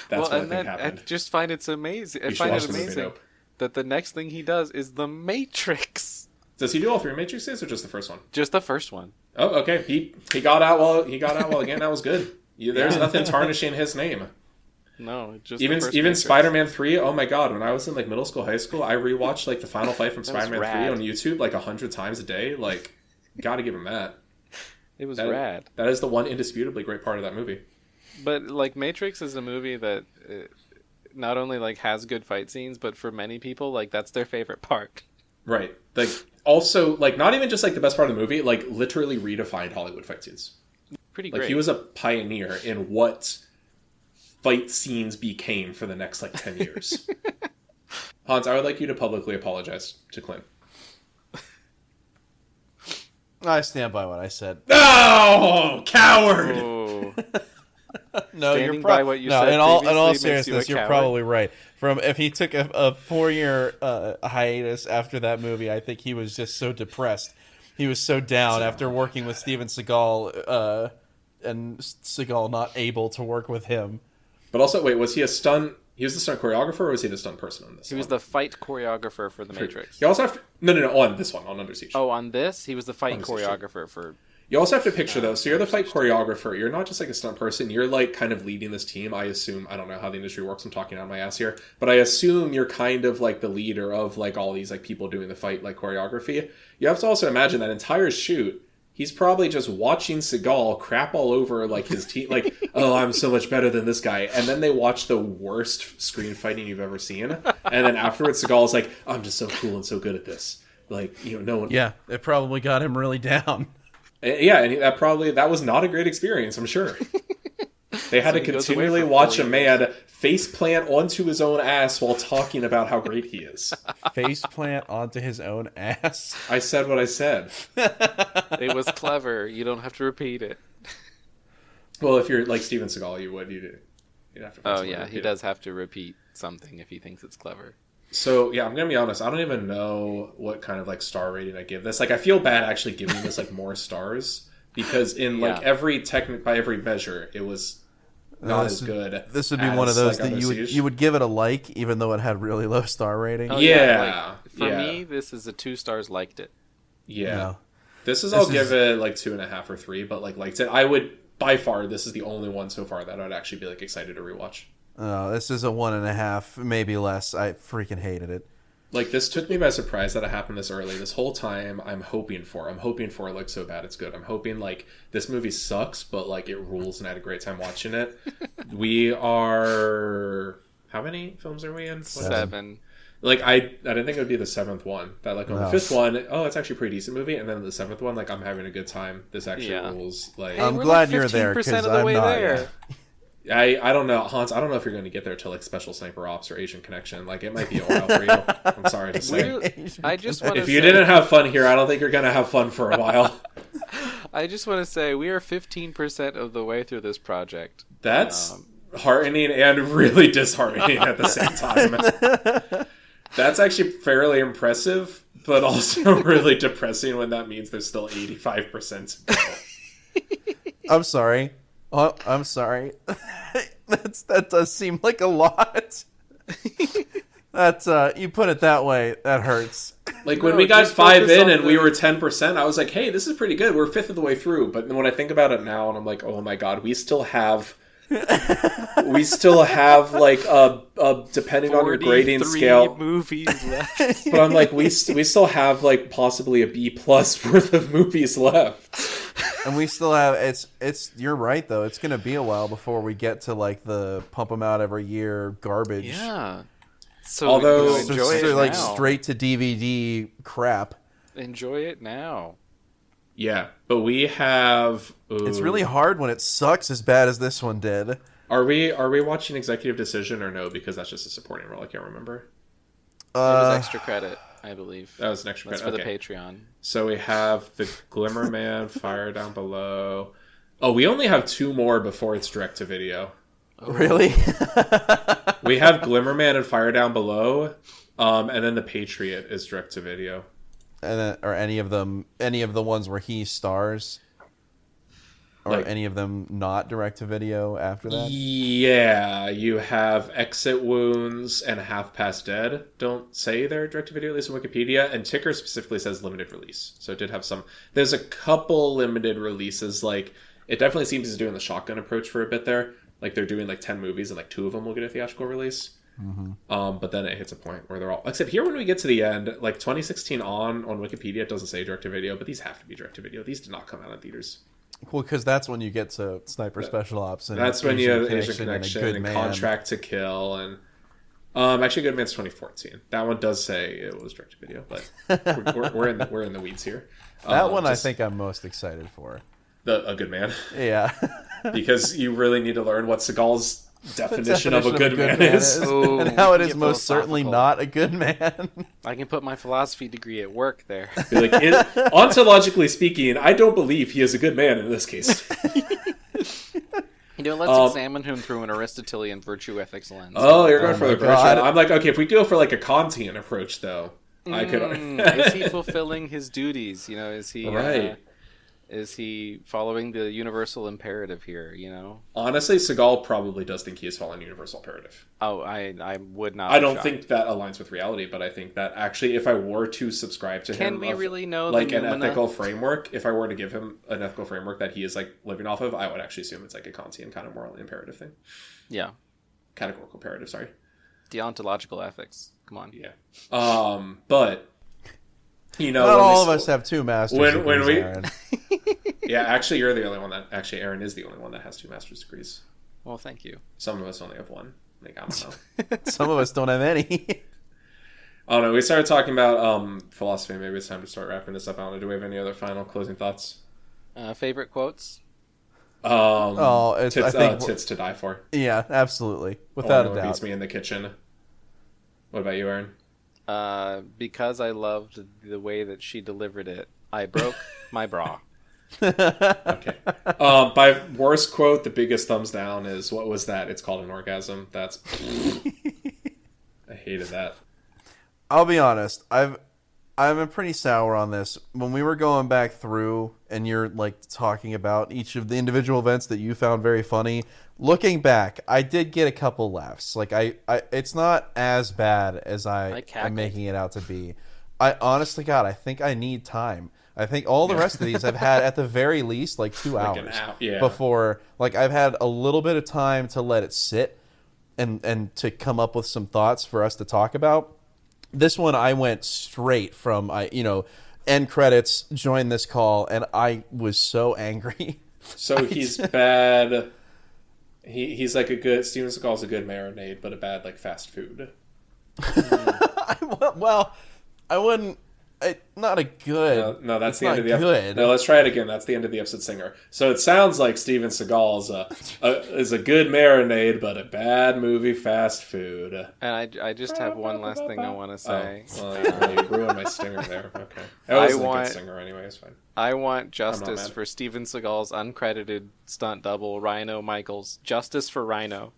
That's what I think happened. I just find it's amazing. I find it amazing that the next thing he does is The Matrix. Does he do all 3 Matrixes or just the first one? Just the first one. Oh, okay. He got out well. Again, that was good. There's nothing tarnishing his name. No, just even Spider-Man 3. Oh my god! When I was in like middle school, high school, I rewatched like the final fight from Spider-Man 3 on YouTube like 100 times a day. Like, got to give him that. It was rad. That is the one indisputably great part of that movie. But like Matrix is a movie that not only like has good fight scenes, but for many people like that's their favorite part. Right. Like also like not even just like the best part of the movie, like literally redefined Hollywood fight scenes. Pretty great. Like he was a pioneer in what fight scenes became for the next like 10 years. Hans, I would like you to publicly apologize to Clint. I stand by what I said. Oh, coward! Oh. No, Standing you're by what you said in all previously makes you seriousness, a you're coward? probably right. From if he took a 4-year hiatus after that movie, I think he was just so depressed. He was so down after working with Steven Seagal, and Seagal not able to work with him. But also, wait, was he a stunt? He was the stunt choreographer, or was he the stunt person on this? He was the fight choreographer for The Matrix. You also have to... No, on this one, on Under Siege. Oh, on this, he was the fight Under Siege. choreographer for... You also have to picture, though, so you're the fight choreographer. You're not just like a stunt person. You're like kind of leading this team. I assume, I don't know how the industry works. I'm talking out of my ass here. But I assume you're kind of like the leader of like all these like people doing the fight like choreography. You have to also imagine that entire shoot, he's probably just watching Seagal crap all over like his team. Like, oh, I'm so much better than this guy. And then they watch the worst screen fighting you've ever seen. And then afterwards, Seagal's like, I'm just so cool and so good at this. Like, you know, no one... Yeah, it probably got him really down. Yeah, and that was not a great experience, I'm sure. They had to continually watch a man face plant onto his own ass while talking about how great he is. Face plant onto his own ass. I said what I said. It was clever. You don't have to repeat it. Well, if you're like Steven Seagal, you'd have to. Oh yeah, he does have to repeat something if he thinks it's clever. So yeah, I'm gonna be honest. I don't even know what kind of like star rating I give this. Like, I feel bad actually giving this like more stars because in like by every measure, it was not as good. This would be one of those that you would give it a like, even though it had really low star rating. Oh, yeah. For me, this is a 2 stars. Liked it. Yeah. No. I'll give it like 2.5 or 3, but like liked it. I would by far. This is the only one so far that I'd actually be like excited to rewatch. This is a 1.5, maybe less. I freaking hated it. Like, this took me by surprise that it happened this early. This whole time, I'm hoping for like so bad it's good. I'm hoping like this movie sucks, but like it rules, and I had a great time watching it. We are how many films are we in? 7. Like I didn't think it would be the 7th one. That like on the 5th one, oh, it's actually a pretty decent movie, and then the 7th one, like I'm having a good time. This actually rules. Like, I'm glad you're there because I'm not. There. I don't know, Hans. I don't know if you're going to get there to like Special Sniper Ops or Asian Connection. Like, it might be a while for you. I'm sorry to say. I just want if you didn't have fun here, I don't think you're going to have fun for a while. I just want to say we are 15% of the way through this project. That's heartening and really disheartening at the same time. That's actually fairly impressive, but also really depressing when that means there's still 85% to go. I'm sorry. Oh, I'm sorry. That does seem like a lot. That's you put it that way, that hurts. Like, when we got 5 in and we were 10%, I was like, hey, this is pretty good. We're 5th of the way through. But then when I think about it now, and I'm like, oh my god, we still have like a depending on your grading scale movies left. But I'm like, we still have like possibly a B+ worth of movies left. And we still have it's you're right though. It's gonna be a while before we get to like the pump them out every year garbage. Yeah. So although enjoy it like now. straight to DVD crap. Enjoy it now. Yeah, but we have. It's really hard when it sucks as bad as this one did. Are we watching Executive Decision or no? Because that's just a supporting role. I can't remember. It was extra credit, I believe. That was an extra credit. That's for the Patreon. So we have the Glimmer Man, Fire Down Below. Oh, we only have 2 more before it's direct to video. Oh. Really? We have Glimmer Man and Fire Down Below, and then the Patriot is direct to video. And then, or any of the ones where he stars, or like, any of them not direct to video after that. Yeah, you have Exit Wounds and Half Past Dead. Don't say they're direct to video, at least in Wikipedia. And Ticker specifically says limited release, so it did have some. There's a couple limited releases. Like, it definitely seems he's doing the shotgun approach for a bit there. Like, they're doing like 10 movies and like 2 of them will get a theatrical release. Mm-hmm. But then it hits a point where they're all, except here when we get to the end, like 2016 on Wikipedia, it doesn't say direct to video, but these have to be direct to video. These did not come out in theaters. Well, because that's when you get to Sniper Special Ops, and that's when you have Asian Connection and Contract to Kill, and actually Good Man's 2014. That one does say it was direct to video, but we're in the weeds here. That one I think I'm most excited for. A Good Man. Yeah. Because you really need to learn what Seagal's definition of a good man is. Ooh, and how it we is get most certainly philosophical. not a good man. I can put my philosophy degree at work there. Be like, ontologically speaking, I don't believe he is a good man in this case. Let's examine him through an Aristotelian virtue ethics lens. Oh, you're going Oh for my the virtue. God. I'm like, okay, if we go for like a Kantian approach, though, I could. Is he fulfilling his duties? Is he Right. Is he following the universal imperative here? Honestly, Seagal probably does think he is following universal imperative. Oh, I would not. I be don't shocked. think that aligns with reality, but I think that actually, if I were to subscribe to him, Can we really know like the an noumena? ethical framework, if I were to give him an ethical framework that he is like living off of, I would actually assume it's like a Kantian kind of moral imperative thing, Yeah, categorical imperative. Sorry, deontological ethics. Come on. yeah. But Not when all of us have two masters. when degrees, we- Aaron. yeah, actually, you're the only one that Aaron is the only one that has 2 master's degrees. Well, thank you. Some of us only have 1. Like, I don't know. Some of us don't have any. Oh no, we started talking about philosophy. Maybe it's time to start wrapping this up. I don't know. Do we have any other final closing thoughts? Favorite quotes? I think Tits to die for. yeah, absolutely, without a One doubt. beats me in the kitchen. What about you, Aaron? Because I loved the way that she delivered it, I broke my bra. Okay. My worst quote, the biggest thumbs down is, what was that? It's called an orgasm. That's. I hated that. I'll be honest. I've been pretty sour on this. When we were going back through, and you're like talking about each of the individual events that you found very funny. Looking back, I did get a couple laughs. Like I it's not as bad as I'm cackled. making it out to be. I honestly, God, I think I need time. I think all the rest of these I've had at the very least like 2 Like hours an hour, yeah. before. Like I've had a little bit of time to let it sit and to come up with some thoughts for us to talk about. This one I went straight from end credits, join this call, and I was so angry. So he's bad. He's like a good. Steven Seagal's a good marinade, but a bad like fast food. Well, I wouldn't. Not a good. No, that's it's the end of the not episode. good. No, let's try it again. That's the end of the episode singer. So it sounds like Steven Seagal is a good marinade, but a bad movie fast food. And I just have one last thing I want to say. Oh, well, you ruined my stinger there. Okay, it wasn't a good singer anyway. It's fine. I want justice mad. for Steven Seagal's uncredited stunt double, Rhino Michaels. Justice for Rhino.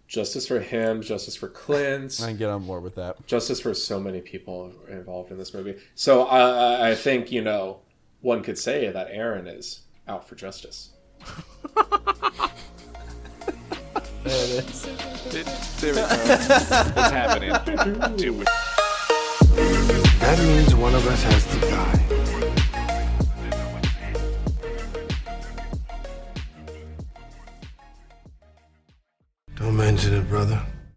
Justice for him. Justice for Clint. I can get on board with that. Justice for so many people involved in this movie. So I think, one could say that Aaron is out for justice. There it is. There we go. What's happening? Do it. That means one of us has to die. Don't mention it, brother.